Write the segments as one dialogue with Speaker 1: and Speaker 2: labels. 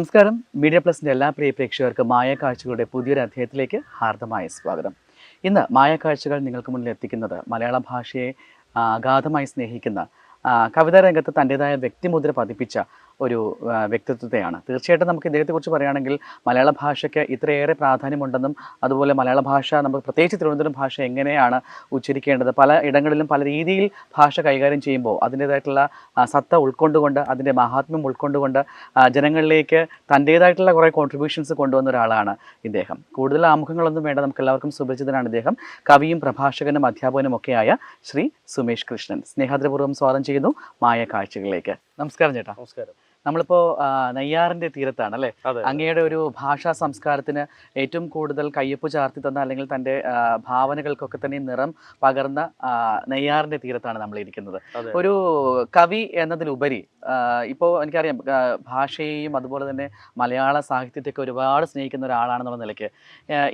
Speaker 1: നമസ്കാരം. മീഡിയ പ്ലസിൻ്റെ എല്ലാ പ്രിയ പ്രേക്ഷകർക്കും മായക്കാഴ്ചകളുടെ പുതിയൊരു അധ്യായത്തിലേക്ക് ഹാർദമായ സ്വാഗതം. ഇന്ന് മായക്കാഴ്ചകൾ നിങ്ങൾക്ക് മുന്നിൽ എത്തിക്കുന്നത് മലയാള ഭാഷയെ അഗാധമായി സ്നേഹിക്കുന്ന കവിതാ രംഗത്ത് തൻ്റേതായ വ്യക്തിമുദ്ര പതിപ്പിച്ച ഒരു വ്യക്തിത്വത്തെയാണ്. തീർച്ചയായിട്ടും നമുക്ക് ഇദ്ദേഹത്തെക്കുറിച്ച് പറയുകയാണെങ്കിൽ മലയാള ഭാഷയ്ക്ക് ഇത്രയേറെ പ്രാധാന്യമുണ്ടെന്നും അതുപോലെ മലയാള ഭാഷ നമുക്ക് പ്രത്യേകിച്ച് തിരുവനന്തപുരം ഭാഷ എങ്ങനെയാണ് ഉച്ചരിക്കേണ്ടത്, പല ഇടങ്ങളിലും പല രീതിയിൽ ഭാഷ കൈകാര്യം ചെയ്യുമ്പോൾ അതിൻ്റേതായിട്ടുള്ള സത്ത ഉൾക്കൊണ്ടുകൊണ്ട് അതിൻ്റെ മഹാത്മ്യം ഉൾക്കൊണ്ടുകൊണ്ട് ജനങ്ങളിലേക്ക് തൻ്റേതായിട്ടുള്ള കുറേ കോൺട്രിബ്യൂഷൻസ് കൊണ്ടുവന്ന ഒരാളാണ് ഇദ്ദേഹം. കൂടുതൽ ആമുഖങ്ങളൊന്നും വേണ്ട, നമുക്ക് എല്ലാവർക്കും സുപരിചിതനാണ് ഇദ്ദേഹം. കവിയും പ്രഭാഷകനും അധ്യാപകനും ഒക്കെയായ ശ്രീ സുമേഷ് കൃഷ്ണൻ. സ്നേഹാദരപൂർവ്വം സ്വാഗതം ചെയ്യുന്നു മായ കാഴ്ചകളിലേക്ക്. നമസ്കാരം ചേട്ടാ.
Speaker 2: നമസ്കാരം.
Speaker 1: നമ്മളിപ്പോ നെയ്യാറിന്റെ തീരത്താണ് അല്ലേ? അങ്ങയുടെ ഒരു ഭാഷാ സംസ്കാരത്തിന് ഏറ്റവും കൂടുതൽ കയ്യൊപ്പ് ചാർത്തി തന്ന, അല്ലെങ്കിൽ തൻ്റെ ഭാവനകൾക്കൊക്കെ തന്നെ നിറം പകർന്ന നെയ്യാറിന്റെ തീരത്താണ് നമ്മൾ ഇരിക്കുന്നത്. ഒരു കവി എന്നതിലുപരി ഇപ്പോൾ എനിക്കറിയാം ഭാഷയെയും അതുപോലെ തന്നെ മലയാള സാഹിത്യത്തെയൊക്കെ ഒരുപാട് സ്നേഹിക്കുന്ന ഒരാളാണെന്നുള്ള നിലയ്ക്ക്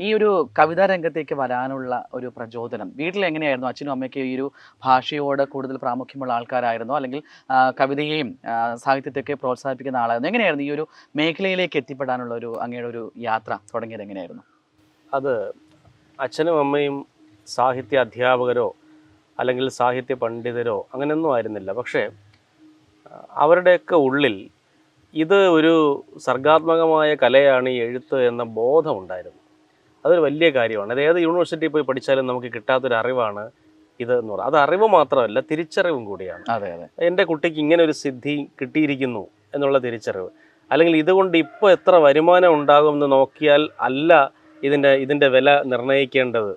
Speaker 1: ഈ ഒരു കവിതാ രംഗത്തേക്ക് വരാനുള്ള ഒരു പ്രചോദനം വീട്ടിൽ എങ്ങനെയായിരുന്നു? അച്ഛനും അമ്മയ്ക്ക് ഈ ഒരു ഭാഷയോട് കൂടുതൽ പ്രാമുഖ്യമുള്ള ആൾക്കാരായിരുന്നു, അല്ലെങ്കിൽ കവിതയെയും സാഹിത്യത്തെയൊക്കെ പ്രോത്സാഹിപ്പിക്കുന്ന ആളായിരുന്നു? എങ്ങനെയായിരുന്നു ഈ ഒരു മേഖലയിലേക്ക് എത്തിപ്പെടാനുള്ള ഒരു അങ്ങയുടെ ഒരു യാത്ര തുടങ്ങിയത്? എങ്ങനെയായിരുന്നു
Speaker 2: അത്? അച്ഛനും അമ്മയും സാഹിത്യ അധ്യാപകരോ അല്ലെങ്കിൽ സാഹിത്യ പണ്ഡിതരോ അങ്ങനെയൊന്നും ആയിരുന്നില്ല. പക്ഷേ അവരുടെയൊക്കെ ഉള്ളിൽ ഇത് ഒരു സർഗാത്മകമായ കലയാണ് ഈ എഴുത്ത് എന്ന ബോധമുണ്ടായിരുന്നു. അതൊരു വലിയ കാര്യമാണ്. അത് ഏത് യൂണിവേഴ്സിറ്റിയിൽ പോയി പഠിച്ചാലും നമുക്ക് കിട്ടാത്തൊരു അറിവാണ് ഇത് എന്ന് പറയുന്നത്. അത് അറിവ് മാത്രമല്ല, തിരിച്ചറിവും കൂടിയാണ്. എൻ്റെ കുട്ടിക്ക് ഇങ്ങനെ ഒരു സിദ്ധി കിട്ടിയിരിക്കുന്നു എന്നുള്ള തിരിച്ചറിവ്, അല്ലെങ്കിൽ ഇതുകൊണ്ട് ഇപ്പോൾ എത്ര വരുമാനം ഉണ്ടാകുമെന്ന് നോക്കിയാൽ അല്ല ഇതിൻ്റെ വില നിർണ്ണയിക്കേണ്ടത്,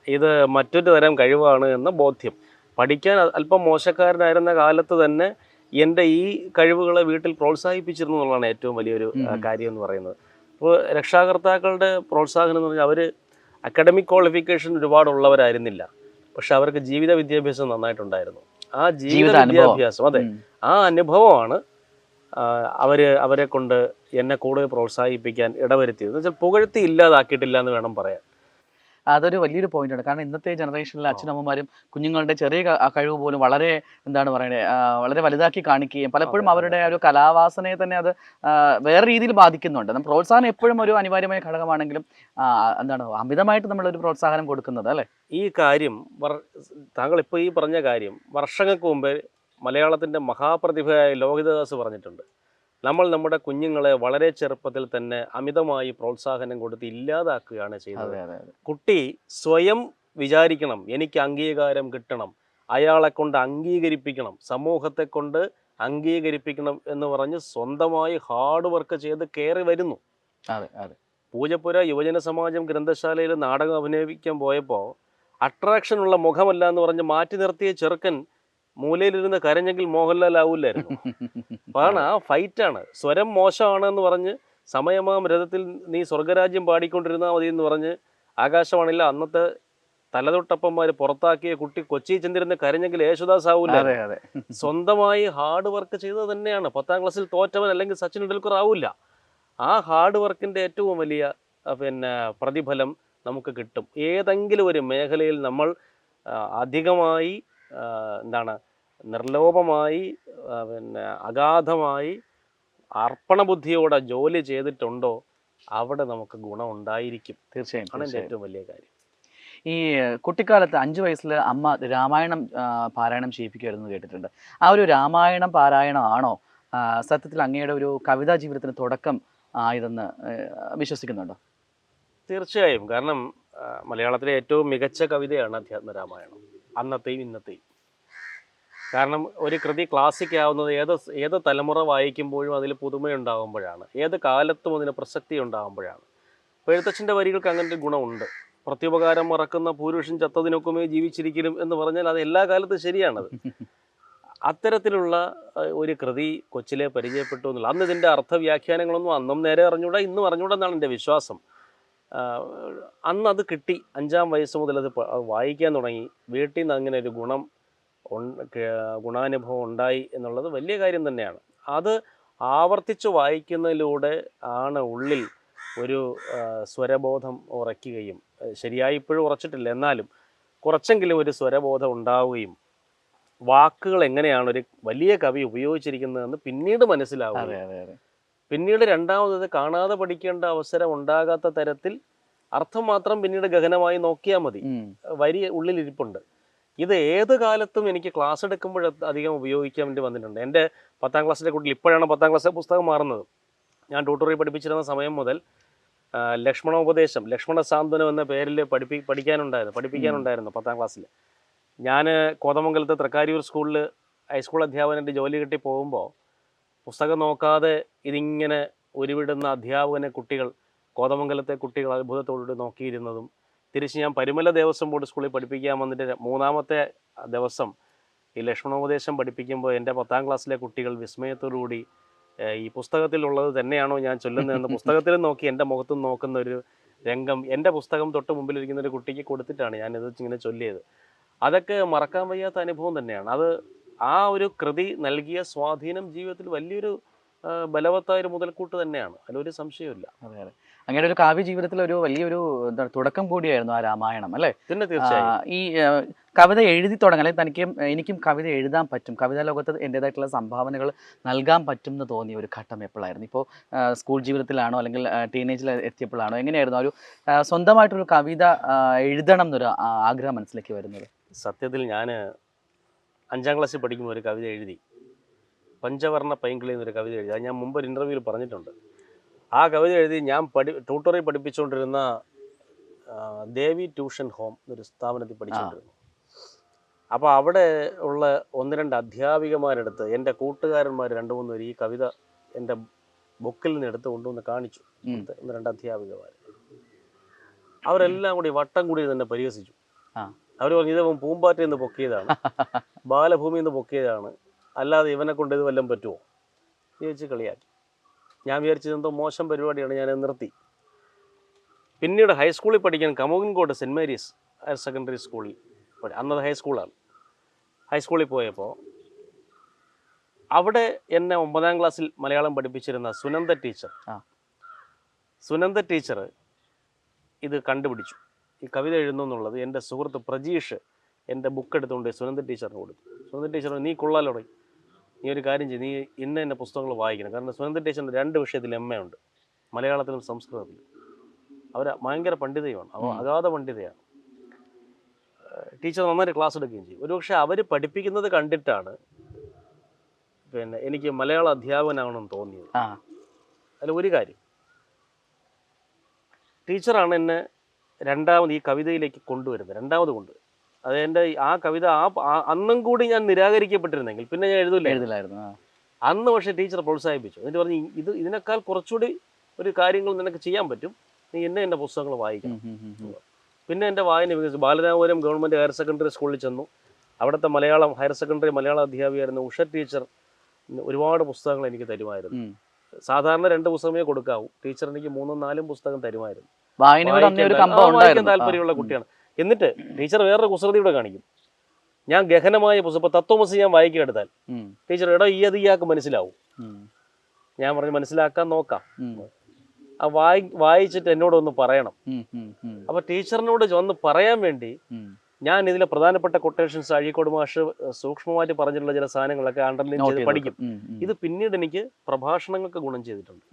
Speaker 2: ഇത് മറ്റൊരു തരം കഴിവാണ് എന്ന ബോധ്യം. പഠിക്കാൻ അല്പം മോശക്കാരനായിരുന്ന കാലത്ത് തന്നെ എൻ്റെ ഈ കഴിവുകളെ വീട്ടിൽ പ്രോത്സാഹിപ്പിച്ചിരുന്നു എന്നുള്ളതാണ് ഏറ്റവും വലിയൊരു കാര്യം എന്ന് പറയുന്നത്. അപ്പോൾ രക്ഷാകർത്താക്കളുടെ പ്രോത്സാഹനം എന്ന് പറഞ്ഞാൽ അവർ അക്കാഡമിക് ക്വാളിഫിക്കേഷൻ ഒരുപാടുള്ളവരായിരുന്നില്ല, പക്ഷെ അവർക്ക് ജീവിത വിദ്യാഭ്യാസം നന്നായിട്ടുണ്ടായിരുന്നു. ആ ജീവിത വിദ്യാഭ്യാസം, അതെ, ആ അനുഭവമാണ് അവരെ കൊണ്ട് എന്നെ കൂടുതൽ പ്രോത്സാഹിപ്പിക്കാൻ ഇടവരുത്തിയത്. എന്ന് വെച്ചാൽ പുകഴ്ത്തി ഇല്ലാതാക്കിയിട്ടില്ല എന്ന് വേണം പറയാൻ.
Speaker 1: അതൊരു വലിയൊരു പോയിന്റാണ്. കാരണം ഇന്നത്തെ ജനറേഷനിലെ അച്ഛനമ്മമാരും കുഞ്ഞുങ്ങളുടെ ചെറിയ കഴിവ് പോലും വളരെ വളരെ വലുതാക്കി കാണിക്കുകയും പലപ്പോഴും അവരുടെ ഒരു കലാവാസനയെ തന്നെ അത് വേറെ രീതിയിൽ ബാധിക്കുന്നുണ്ട്. പ്രോത്സാഹനം എപ്പോഴും ഒരു അനിവാര്യമായ ഘടകമാണെങ്കിലും അമിതമായിട്ട് നമ്മളൊരു പ്രോത്സാഹനം കൊടുക്കുന്നത് അല്ലേ?
Speaker 2: ഈ കാര്യം താങ്കൾ ഇപ്പോൾ ഈ പറഞ്ഞ കാര്യം വർഷങ്ങൾക്ക് മുമ്പേ മലയാളത്തിൻ്റെ മഹാപ്രതിഭയായ ലോഹിതദാസ് പറഞ്ഞിട്ടുണ്ട്. നമ്മൾ നമ്മുടെ കുഞ്ഞുങ്ങളെ വളരെ ചെറുപ്പത്തിൽ തന്നെ അമിതമായി പ്രോത്സാഹനം കൊടുത്ത് ഇല്ലാതാക്കുകയാണ് ചെയ്യുന്നത്. കുട്ടി സ്വയം വിചാരിക്കണം, എനിക്ക് അംഗീകാരം കിട്ടണം, അയാളെ കൊണ്ട് അംഗീകരിപ്പിക്കണം, സമൂഹത്തെ കൊണ്ട് അംഗീകരിപ്പിക്കണം എന്ന് പറഞ്ഞ് സ്വന്തമായി ഹാർഡ് വർക്ക് ചെയ്ത് കയറി വരുന്നു. പൂജപ്പുര യുവജന സമാജം ഗ്രന്ഥശാലയിൽ നാടകം അഭിനയിക്കാൻ പോയപ്പോൾ അട്രാക്ഷനുള്ള മുഖമല്ല എന്ന് പറഞ്ഞ് മാറ്റി നിർത്തിയ ചെറുക്കൻ മൂലയിലിരുന്ന് കരഞ്ഞെങ്കിൽ മോഹൻലാൽ ആവൂലായിരുന്നു. അതാണ് ആ ഫൈറ്റാണ്. സ്വരം മോശമാണ് എന്ന് പറഞ്ഞ് സമയമാം രഥത്തിൽ നീ സ്വർഗരാജ്യം പാടിക്കൊണ്ടിരുന്നാൽ മതി എന്ന് പറഞ്ഞ് ആകാശവാണിയില്ല അന്നത്തെ തലതൊട്ടപ്പന്മാർ പുറത്താക്കിയ കുട്ടി കൊച്ചി ചെന്നിരുന്ന് കരഞ്ഞെങ്കിൽ യേശുദാസ് ആവൂല. സ്വന്തമായി ഹാർഡ് വർക്ക് ചെയ്തത് തന്നെയാണ്. 10ാം ക്ലാസ്സിൽ തോറ്റവൻ അല്ലെങ്കിൽ സച്ചിൻ ടെണ്ടുൽക്കർ ആവില്ല. ആ ഹാർഡ് വർക്കിൻ്റെ ഏറ്റവും വലിയ പ്രതിഫലം നമുക്ക് കിട്ടും. ഏതെങ്കിലും ഒരു മേഖലയിൽ നമ്മൾ അധികമായി നിർലോഭമായി അഗാധമായി അർപ്പണബുദ്ധിയോടെ ജോലി ചെയ്തിട്ടുണ്ടോ അവിടെ നമുക്ക് ഗുണം ഉണ്ടായിരിക്കും. തീർച്ചയായും ആണ് എൻ്റെ ഏറ്റവും വലിയ കാര്യം.
Speaker 1: ഈ കുട്ടിക്കാലത്ത് 5 വയസ്സിൽ അമ്മ രാമായണം പാരായണം ചെയ്യിപ്പിക്കുമായിരുന്നു കേട്ടിട്ടുണ്ട്. ആ ഒരു രാമായണം പാരായണം ആണോ സത്യത്തിൽ അങ്ങയുടെ ഒരു കവിതാ ജീവിതത്തിന് തുടക്കം ആയതെന്ന് വിശ്വസിക്കുന്നുണ്ടോ?
Speaker 2: തീർച്ചയായും. കാരണം മലയാളത്തിലെ ഏറ്റവും മികച്ച കവിതയാണ് അധ്യാത്മരാമായണം, അന്നത്തെയും ഇന്നത്തെയും. കാരണം ഒരു കൃതി ക്ലാസിക് ആവുന്നത് ഏത് തലമുറ വായിക്കുമ്പോഴും അതിൽ പുതുമയുണ്ടാകുമ്പോഴാണ്, ഏത് കാലത്തും അതിന് പ്രസക്തി ഉണ്ടാകുമ്പോഴാണ്. അപ്പോൾ എഴുത്തച്ഛൻ്റെ വരികൾക്ക് അങ്ങനത്തെ ഗുണമുണ്ട്. പ്രത്യുപകാരം മറക്കുന്ന പൂരുഷൻ ചത്തതിനൊക്കുമേ ജീവിച്ചിരിക്കലും എന്ന് പറഞ്ഞാൽ അത് എല്ലാ കാലത്തും ശരിയാണത്. അത്തരത്തിലുള്ള ഒരു കൃതി കൊച്ചിലെ പരിചയപ്പെട്ടു എന്നുള്ള. അന്ന് ഇതിൻ്റെ അർത്ഥവ്യാഖ്യാനങ്ങളൊന്നും അന്നും നേരെ അറിഞ്ഞൂടാ, ഇന്നും അറിഞ്ഞൂടാ എന്നാണ് എൻ്റെ വിശ്വാസം. അന്ന് അത് കിട്ടി. 5ാം വയസ്സ് മുതൽ അത് വായിക്കാൻ തുടങ്ങി. വീട്ടിൽ നിന്ന് അങ്ങനെ ഒരു ഗുണാനുഭവം ഉണ്ടായി എന്നുള്ളത് വലിയ കാര്യം തന്നെയാണ്. അത് ആവർത്തിച്ച് വായിക്കുന്നതിലൂടെ ആണ് ഉള്ളിൽ ഒരു സ്വരബോധം ഉറയ്ക്കുകയും, ശരിയായി ഇപ്പോഴും ഉറച്ചിട്ടില്ല എന്നാലും കുറച്ചെങ്കിലും ഒരു സ്വരബോധം ഉണ്ടാവുകയും വാക്കുകൾ എങ്ങനെയാണ് ഒരു വലിയ കവി ഉപയോഗിച്ചിരിക്കുന്നതെന്ന് പിന്നീട് മനസ്സിലാവുകയും പിന്നീട് രണ്ടാമത് കാണാതെ പഠിക്കേണ്ട അവസരം ഉണ്ടാകാത്ത തരത്തിൽ അർത്ഥം മാത്രം പിന്നീട് ഗഹനമായി നോക്കിയാൽ മതി. വരി ഉള്ളിലിരിപ്പുണ്ട്. ഇത് ഏത് കാലത്തും എനിക്ക് ക്ലാസ് എടുക്കുമ്പോൾ അധികം ഉപയോഗിക്കാൻ വേണ്ടി വന്നിട്ടുണ്ട്. എൻ്റെ 10ാം ക്ലാസ്സിലെ കുട്ടികൾ, ഇപ്പോഴാണ് 10ാം ക്ലാസ്സിലെ പുസ്തകം മാറുന്നത്, ഞാൻ ട്യൂട്ടോറിയൽ പഠിപ്പിച്ചിരുന്ന സമയം മുതൽ ലക്ഷ്മണോപദേശം, ലക്ഷ്മണ സാന്ത്വനം എന്ന പേരിൽ പഠിപ്പിക്കാനുണ്ടായിരുന്നു 10ാം ക്ലാസ്സിൽ. ഞാൻ കോതമംഗലത്ത് തൃക്കാരിയൂർ സ്കൂളിൽ ഹൈസ്കൂൾ അധ്യാപകനായിട്ട് ജോലി കിട്ടി പോകുമ്പോൾ പുസ്തകം നോക്കാതെ ഇതിങ്ങനെ ഉരുവിടുന്ന അധ്യാപകനെ കോതമംഗലത്തെ കുട്ടികൾ അത്ഭുതത്തോടുകൂടി നോക്കിയിരുന്നതും, തിരിച്ച് ഞാൻ പരുമല ദേവസ്വം ബോർഡ് സ്കൂളിൽ പഠിപ്പിക്കാൻ വന്നിട്ട് 3ാമത്തെ ദിവസം ഈ ലക്ഷ്മണോപദേശം പഠിപ്പിക്കുമ്പോൾ എൻ്റെ 10ാം ക്ലാസ്സിലെ കുട്ടികൾ വിസ്മയത്തോടുകൂടി ഈ പുസ്തകത്തിലുള്ളത് തന്നെയാണോ ഞാൻ ചൊല്ലുന്നതെന്ന് പുസ്തകത്തിലും നോക്കി എൻ്റെ മുഖത്തും നോക്കുന്ന ഒരു രംഗം എൻ്റെ പുസ്തകം തൊട്ട് മുമ്പിലിരിക്കുന്ന ഒരു കുട്ടിക്ക് കൊടുത്തിട്ടാണ് ഞാനിത് ഇങ്ങനെ ചൊല്ലിയത്. അതൊക്കെ മറക്കാൻ വയ്യാത്ത അനുഭവം തന്നെയാണ്. അത് ആ ഒരു കൃതി നൽകിയ സ്വാധീനം ജീവിതത്തിൽ വലിയൊരു ബലവത്തായൊരു മുതൽക്കൂട്ട് തന്നെയാണ്, അതിലൊരു സംശയമില്ല.
Speaker 1: അതെ അതെ, അങ്ങനെ ഒരു കാവ്യ ജീവിതത്തിൽ ഒരു വലിയൊരു തുടക്കം കൂടിയായിരുന്നു ആ രാമായണം അല്ലേ?
Speaker 2: പിന്നെ തീർച്ചയായും
Speaker 1: ഈ കവിത എഴുതി തുടങ്ങാൻ, അല്ലെങ്കിൽ എനിക്കും കവിത എഴുതാൻ പറ്റും, കവിതാ ലോകത്ത് എൻ്റെതായിട്ടുള്ള സംഭാവനകൾ നൽകാൻ പറ്റും എന്ന് തോന്നിയ ഒരു ഘട്ടം എപ്പോഴായിരുന്നു? ഇപ്പോൾ സ്കൂൾ ജീവിതത്തിലാണോ അല്ലെങ്കിൽ ടീനേജിൽ എത്തിയപ്പോഴാണോ? എങ്ങനെയായിരുന്നു ഒരു സ്വന്തമായിട്ടൊരു കവിത എഴുതണം എന്നൊരു ആഗ്രഹം മനസ്സിലേക്ക് വരുന്നത്?
Speaker 2: സത്യത്തിൽ ഞാൻ 5ാം ക്ലാസ്സിൽ പഠിക്കുമ്പോൾ ഒരു കവിത എഴുതി, പഞ്ചവർണ്ണ പൈങ്കിളി എന്നൊരു കവിത എഴുതി. അത് ഞാൻ മുമ്പ് ഒരു ഇൻ്റർവ്യൂവിൽ പറഞ്ഞിട്ടുണ്ട്. ആ കവിത എഴുതി ഞാൻ ട്യൂട്ടോറിയൽ പഠിപ്പിച്ചുകൊണ്ടിരുന്ന ദേവി ട്യൂഷൻ ഹോം എന്നൊരു സ്ഥാപനത്തിൽ പഠിച്ചുകൊണ്ടിരുന്നു. അപ്പോൾ അവിടെ ഉള്ള 1-2 അധ്യാപികമാരെടുത്ത്, എൻ്റെ കൂട്ടുകാരന്മാർ 2-3 പേര് ഈ കവിത എൻ്റെ ബുക്കിൽ നിന്ന് എടുത്ത് കൊണ്ടുവന്ന് കാണിച്ചു. 1-2 അധ്യാപികമാർ അവരെല്ലാം കൂടി വട്ടം കൂടി തന്നെ പരിഹസിച്ചു. അവർ പറഞ്ഞു, ഇത് പൂമ്പാറ്റയിൽ നിന്ന് പൊക്കിയതാണ്, ബാലഭൂമിയിൽ നിന്ന് പൊക്കിയതാണ്, അല്ലാതെ ഇവനെ കൊണ്ട് ഇത് വല്ലതും പറ്റുമോ ചോദിച്ച് കളിയാക്കി. ഞാൻ വിചാരിച്ചത് എന്തോ മോശം പരിപാടിയാണ്, ഞാൻ നിർത്തി. പിന്നീട് ഹൈസ്കൂളിൽ പഠിക്കാൻ കമുകൻകോട് സെൻറ്റ് മേരീസ് ഹയർ സെക്കൻഡറി സ്കൂളിൽ അന്നത് ഹൈസ്കൂളാണ്. ഹൈസ്കൂളിൽ പോയപ്പോൾ അവിടെ എന്നെ 9ാം ക്ലാസ്സിൽ മലയാളം പഠിപ്പിച്ചിരുന്ന സുനന്ദ ടീച്ചർ ഇത് കണ്ടുപിടിച്ചു, ഈ കവിത എഴുതുന്നു എന്നുള്ളത്. എൻ്റെ സുഹൃത്ത് പ്രജീഷ് എൻ്റെ ബുക്ക് എടുത്തുകൊണ്ട് സുനന്ദ ടീച്ചറിന് കൊടുത്തു. സുനന്ദ ടീച്ചർ, നീ കൊള്ളാലോ, നീ ഒരു കാര്യം ചെയ്യും, നീ ഇന്ന പുസ്തകങ്ങൾ വായിക്കണം. കാരണം സുനന്ദ ടീച്ചറിൻ്റെ 2 വിഷയത്തിൽ MA ഉണ്ട്, മലയാളത്തിലും സംസ്കൃതത്തിലും. അവർ ഭയങ്കര പണ്ഡിതയുമാണ്, അഗാധ പണ്ഡിതയാണ്. ടീച്ചർ നന്നായിട്ട് ക്ലാസ് എടുക്കുകയും ചെയ്യും. ഒരുപക്ഷെ അവർ പഠിപ്പിക്കുന്നത് കണ്ടിട്ടാണ് പിന്നെ എനിക്ക് മലയാള അധ്യാപകനാവണമെന്ന് തോന്നിയത്. അതിൽ ഒരു കാര്യം, ടീച്ചറാണ് എന്നെ രണ്ടാമത് ഈ കവിതയിലേക്ക് കൊണ്ടുവരുന്നത്. അത് എൻ്റെ ആ കവിത അന്നും കൂടി ഞാൻ നിരാകരിക്കപ്പെട്ടിരുന്നെങ്കിൽ പിന്നെ ഞാൻ എഴുതില്ലായിരുന്നു. അന്ന് പക്ഷേ ടീച്ചർ പ്രോത്സാഹിപ്പിച്ചു. എന്നിട്ട് പറഞ്ഞു, ഇതിനേക്കാൾ കുറച്ചുകൂടി ഒരു കാര്യങ്ങൾ നിനക്ക് ചെയ്യാൻ പറ്റും, നീ എൻ്റെ പുസ്തകങ്ങൾ വായിക്കണം. പിന്നെ എൻ്റെ വായന വികസിച്ചു. ബാലരാമപുരം ഗവൺമെൻറ് ഹയർ സെക്കൻഡറി സ്കൂളിൽ ചെന്നു. അവിടുത്തെ ഹയർ സെക്കൻഡറി മലയാളം അധ്യാപികയായിരുന്ന ഉഷ ടീച്ചർ ഒരുപാട് പുസ്തകങ്ങൾ എനിക്ക് തരുമായിരുന്നു. സാധാരണ 2 പുസ്തകമേ കൊടുക്കാവൂ, ടീച്ചർ എനിക്ക് 3-4 പുസ്തകം തരുമായിരുന്നു. വായിക്കാൻ താല്പര്യമുള്ള കുട്ടിയാണ്. എന്നിട്ട് ടീച്ചർ വേറൊരു കുസൃതിയുടെ കാണിക്കും. ഞാൻ ഗഹനമായ പുസ്തകം, തത്വമസി ഞാൻ വായിക്കെടുത്താൽ ടീച്ചർ, ഇയാൾക്ക് മനസ്സിലാവും. ഞാൻ പറഞ്ഞു, മനസ്സിലാക്കാൻ നോക്കാം, വായിച്ചിട്ട് എന്നോടൊന്ന് പറയണം. അപ്പൊ ടീച്ചറിനോട് വന്ന് പറയാൻ വേണ്ടി ഞാൻ ഇതിലെ പ്രധാനപ്പെട്ട കൊട്ടേഷൻസ് അഴീക്കോട് മാഷ് സൂക്ഷ്മമായിട്ട് പറഞ്ഞിട്ടുള്ള ചില സാധനങ്ങളൊക്കെ അണ്ടർലൈൻ ചെയ്ത് പഠിക്കും. ഇത് പിന്നീട് എനിക്ക് പ്രഭാഷണങ്ങൾക്ക് ഗുണം ചെയ്തിട്ടുണ്ട്.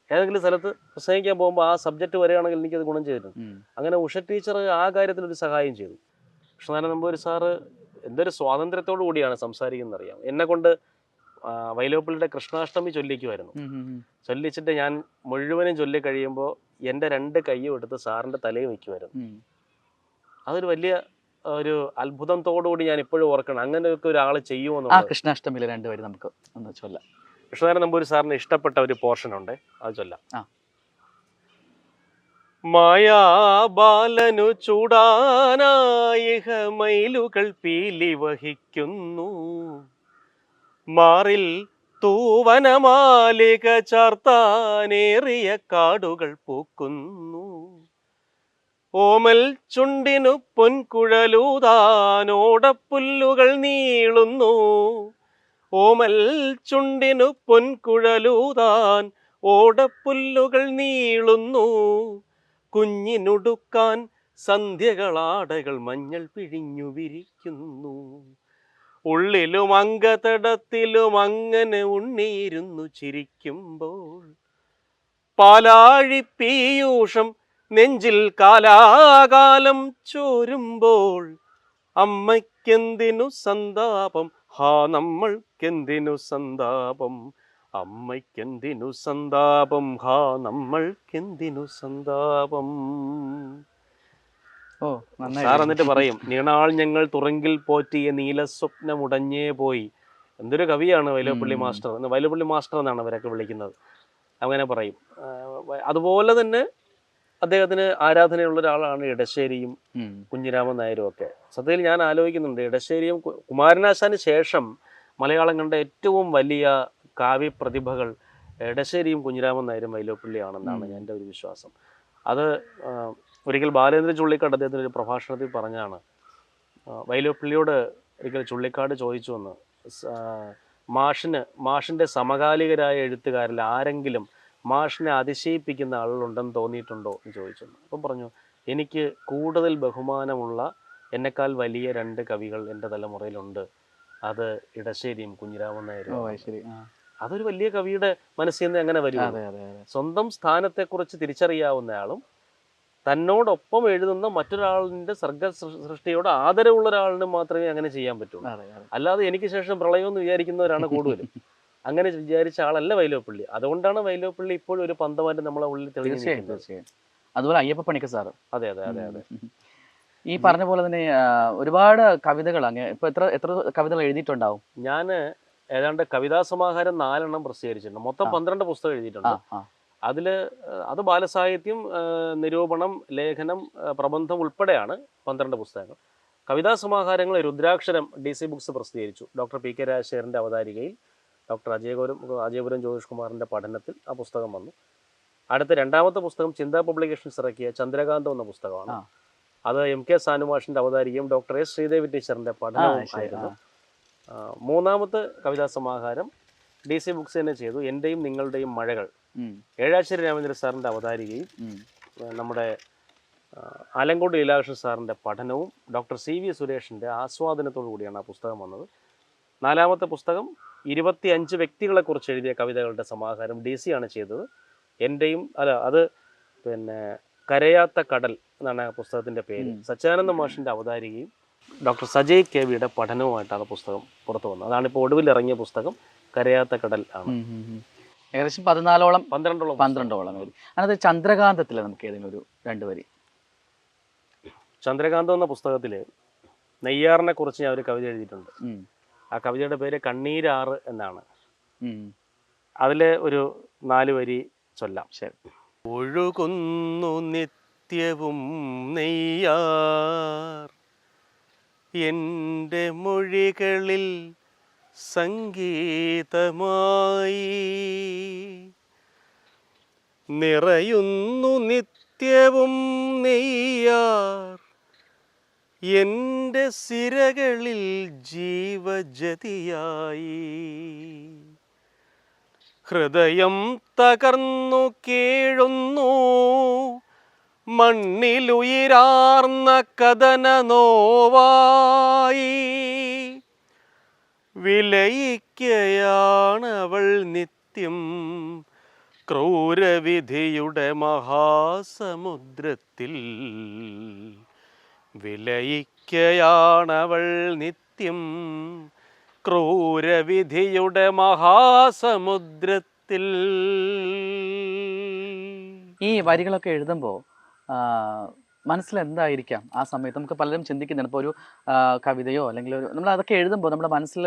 Speaker 2: ഏതെങ്കിലും സ്ഥലത്ത് പ്രസംഗിക്കാൻ പോകുമ്പോൾ ആ സബ്ജക്റ്റ് വരികയാണെങ്കിൽ എനിക്കത് ഗുണം ചെയ്തിട്ടുണ്ട്. അങ്ങനെ ഉഷ ടീച്ചർ ആ കാര്യത്തിലൊരു സഹായം ചെയ്തു. കൃഷ്ണനാരായണ നമ്പൂതിരി സാറ് എന്തൊരു സ്വാതന്ത്ര്യത്തോടു കൂടിയാണ് സംസാരിക്കുന്നത് അറിയാം. എന്നെ കൊണ്ട് വൈലോപ്പിള്ളിയുടെ കൃഷ്ണാഷ്ടമി ചൊല്ലിക്കുമായിരുന്നു. ചൊല്ലിച്ചിട്ട് ഞാൻ മുഴുവനും ചൊല്ലി കഴിയുമ്പോൾ എൻ്റെ 2 കൈയും എടുത്ത് സാറിൻ്റെ തലയിൽ വയ്ക്കുമായിരുന്നു. അതൊരു വലിയ ഒരു അത്ഭുതത്തോടുകൂടി ഞാൻ ഇപ്പോഴും ഓർക്കണം, അങ്ങനെയൊക്കെ ഒരാൾ ചെയ്യുമെന്നുള്ളത്.
Speaker 1: കൃഷ്ണാഷ്ടമിയിലെ 2 വരി നമുക്ക് ഒന്ന് ചൊല്ലാം.
Speaker 2: കൃഷ്ണനാരായണ നമ്പൂതിരി സാറിന് ഇഷ്ടപ്പെട്ട ഒരു പോർഷൻ ഉണ്ട്, അത് ചൊല്ലാം. മായാബാലനു ചൂടാനായി മയിലുകൾ പീലി വഹിക്കുന്നു, മാറിൽ തൂവനമാലിക ചാർത്താനേറിയ കാടുകൾ പൂക്കുന്നു, ഓമൽ ചുണ്ടിനു പൊൻകുഴലൂതാനോടപ്പുല്ലുകൾ നീളുന്നു, ഓമൽ ചുണ്ടിനു പൊൻകുഴലൂതാൻ ഓടപ്പുല്ലുകൾ നീളുന്നു, കുഞ്ഞിനുടുക്കാൻ സന്ധ്യകളാടകൾ മഞ്ഞൾ പിഴിഞ്ഞു വിരിക്കുന്നു, ഉള്ളിലും അംഗതടത്തിലും അങ്ങനെ ഉണ്ണിയിരുന്നു ചിരിക്കുമ്പോൾ പാലാഴി പീയൂഷം നെഞ്ചിൽ കാലാകാലം ചോരുമ്പോൾ അമ്മയ്ക്കെന്തിനു സന്താപം, ഹാ നമ്മൾക്കെന്തിനു സന്താപം, അമ്മയ്ക്കെന്തിനു സന്താപം, ഹാ നമ്മൾക്കെന്തിനു സന്താപം.
Speaker 1: ഓ നന്നായി.
Speaker 2: സാർ എന്നിട്ട് പറയും, നീണാൾ ഞങ്ങൾ തുറങ്കിൽ പോറ്റിയ നീലസ്വപ്നമുടഞ്ഞേ പോയി. എന്തൊരു കവിയാണ് വൈലോപ്പള്ളി മാസ്റ്റർ. വൈലോപ്പള്ളി മാസ്റ്റർ എന്നാണ് അവരൊക്കെ വിളിക്കുന്നത്. അങ്ങനെ പറയും. അതുപോലെ തന്നെ അദ്ദേഹത്തിന് ആരാധനയുള്ള ഒരാളാണ് ഇടശ്ശേരിയും കുഞ്ഞിരാമൻ നായരും ഒക്കെ. സത്യത്തിൽ ഞാൻ ആലോചിക്കുന്നുണ്ട്, ഇടശ്ശേരിയും കുമാരനാശാന് ശേഷം മലയാളം കണ്ട ഏറ്റവും വലിയ കാവ്യപ്രതിഭകൾ ഇടശ്ശേരിയും കുഞ്ഞിരാമൻ നായരും വൈലോപ്പള്ളിയാണെന്നാണ് എൻ്റെ ഒരു വിശ്വാസം. അത് ഒരിക്കൽ ബാലേന്ദ്ര ചുള്ളിക്കാട് അദ്ദേഹത്തിൻ്റെ ഒരു പ്രഭാഷണത്തിൽ പറഞ്ഞാണ്, വൈലോപ്പള്ളിയോട് ഒരിക്കൽ ചുള്ളിക്കാട് ചോദിച്ചു എന്ന്, മാഷിൻ്റെ സമകാലികരായ എഴുത്തുകാരിൽ ആരെങ്കിലും മാഷിനെ അതിശയിപ്പിക്കുന്ന ആളുകളുണ്ടെന്ന് തോന്നിയിട്ടുണ്ടോ എന്ന് ചോദിച്ചു. അപ്പം പറഞ്ഞു, എനിക്ക് കൂടുതൽ ബഹുമാനമുള്ള എന്നെക്കാൾ വലിയ 2 കവികൾ എൻ്റെ തലമുറയിലുണ്ട്. അത് ഇടശ്ശേരിയും കുഞ്ഞിരാമൻ നായരും. അതൊരു വലിയ കവിയുടെ മനസ്സിൽ നിന്ന് എങ്ങനെ വരും? സ്വന്തം സ്ഥാനത്തെക്കുറിച്ച് തിരിച്ചറിയാവുന്നയാളും തന്നോടൊപ്പം എഴുതുന്ന മറ്റൊരാളിൻ്റെ സൃഷ്ടിയോട് ആദരവുള്ള ഒരാളിന് മാത്രമേ അങ്ങനെ ചെയ്യാൻ പറ്റുള്ളൂ. അല്ലാതെ എനിക്ക് ശേഷം പ്രളയമെന്ന് വിചാരിക്കുന്നവരാണ് കൂടുതലും. അങ്ങനെ വിചാരിച്ച ആളല്ല വൈലോപ്പള്ളി. അതുകൊണ്ടാണ് വൈലോപ്പള്ളി ഇപ്പോഴും ഒരു പന്തമായിട്ട് നമ്മളെ ഉള്ളിൽ തെളിഞ്ഞിരിക്കുന്നത്.
Speaker 1: അതുപോലെ അയ്യപ്പ പണിക്കർ സാറ്.
Speaker 2: അതെ അതെ അതെ അതെ.
Speaker 1: ഈ പറഞ്ഞ പോലെ തന്നെ ഒരുപാട് കവിതകൾ അങ്ങ് ഇപ്പൊ എത്ര കവിതകൾ എഴുതിയിട്ടുണ്ടാവും?
Speaker 2: ഞാൻ ഏതാണ്ട് കവിതാ സമാഹാരം 4 പ്രസിദ്ധീകരിച്ചിട്ടുണ്ട്. മൊത്തം 12 പുസ്തകം എഴുതിയിട്ടുണ്ട്. അത് ബാലസാഹിത്യം, നിരൂപണം, ലേഖനം, പ്രബന്ധം ഉൾപ്പെടെയാണ് 12 പുസ്തകങ്ങൾ. കവിതാ സമാഹാരങ്ങൾ രുദ്രാക്ഷരം DC ബുക്സ് പ്രസിദ്ധീകരിച്ചു. ഡോക്ടർ PK രാജശേഖരൻ്റെ അവതാരികയിൽ ഡോക്ടർ അജയപുരം ജ്യോതിഷ് കുമാറിൻ്റെ പഠനത്തിൽ ആ പുസ്തകം വന്നു. അടുത്ത 2ാമത്തെ പുസ്തകം ചിന്താ പബ്ലിക്കേഷൻസ് ഇറക്കിയ ചന്ദ്രകാന്തം എന്ന പുസ്തകമാണ്. അത് MK സാനുമാഷിൻ്റെ അവതാരികയും ഡോക്ടർ S ശ്രീദേവി ടീച്ചറിൻ്റെ പഠനവും ആയിരുന്നു. 3ാമത്തെ കവിതാ സമാഹാരം DC ബുക്സ് തന്നെ ചെയ്തു, എൻ്റെയും നിങ്ങളുടെയും മഴകൾ. ഏഴാശ്ശേരി രാമചന്ദ്രൻ സാറിൻ്റെ അവതാരികയും നമ്മുടെ ആലങ്കോട് ലീലാകൃഷ്ണൻ സാറിൻ്റെ പഠനവും ഡോക്ടർ CV സുരേഷിൻ്റെ ആസ്വാദനത്തോടു കൂടിയാണ് ആ പുസ്തകം വന്നത്. 4ാമത്തെ പുസ്തകം 25 വ്യക്തികളെക്കുറിച്ച് എഴുതിയ കവിതകളുടെ സമാഹാരം DC ആണ് ചെയ്തത്. അത് കരയാത്ത കടൽ എന്നാണ് ആ പുസ്തകത്തിൻ്റെ പേര്. സച്ചിദാനന്ദ മാഷിൻ്റെ അവതാരികയും ഡോക്ടർ സജയ് KVയുടെ പഠനവുമായിട്ടാണ് പുസ്തകം പുറത്തു വന്നത്. അതാണിപ്പോൾ ഒടുവിൽ ഇറങ്ങിയ പുസ്തകം, കരയാത്ത കടൽ ആണ്.
Speaker 1: ഏകദേശം 12ഓളം
Speaker 2: 12ഓളം.
Speaker 1: അതിനകത്ത് ചന്ദ്രകാന്തത്തിൽ നമുക്ക് ഏതെങ്കിലും ഒരു 2 വരി?
Speaker 2: ചന്ദ്രകാന്തം എന്ന പുസ്തകത്തിൽ നെയ്യാറിനെ കുറിച്ച് ഞാൻ ഒരു കവിത എഴുതിയിട്ടുണ്ട്. ആ കവിതയുടെ പേര് കണ്ണീരാറ് എന്നാണ്. അതിലെ ഒരു 4 വരി ചൊല്ലാം.
Speaker 1: ശരി.
Speaker 2: ഒഴുകുന്നു നിത്യവും നെയ്യാർ എൻ്റെ മൊഴികളിൽ സംഗീതമായി, നിറയുന്നു നിത്യവും നെയ്യാർ എൻ്റെ സിരകളിൽ ജീവജതിയായി. ഹൃദയം തകർന്നു കേഴുന്നു മണ്ണിലുയിരാർന്ന കഥന നോവായി, വിലയിക്കയാണവൾ നിത്യം ക്രൂരവിധിയുടെ മഹാസമുദ്രത്തിൽ. വിലയിക്കയാണവൾ നിത്യം ക്രൂരവിധിയുടെ മഹാസമുദ്രത്തിൽ.
Speaker 1: ഈ വരികളൊക്കെ എഴുതുമ്പോൾ മനസ്സിലെന്തായിരിക്കാം ആ സമയത്ത്? നമുക്ക് പലരും ചിന്തിക്കുന്നുണ്ട്, ഇപ്പോൾ ഒരു കവിതയോ അല്ലെങ്കിൽ നമ്മൾ അതൊക്കെ എഴുതുമ്പോൾ നമ്മുടെ മനസ്സിൽ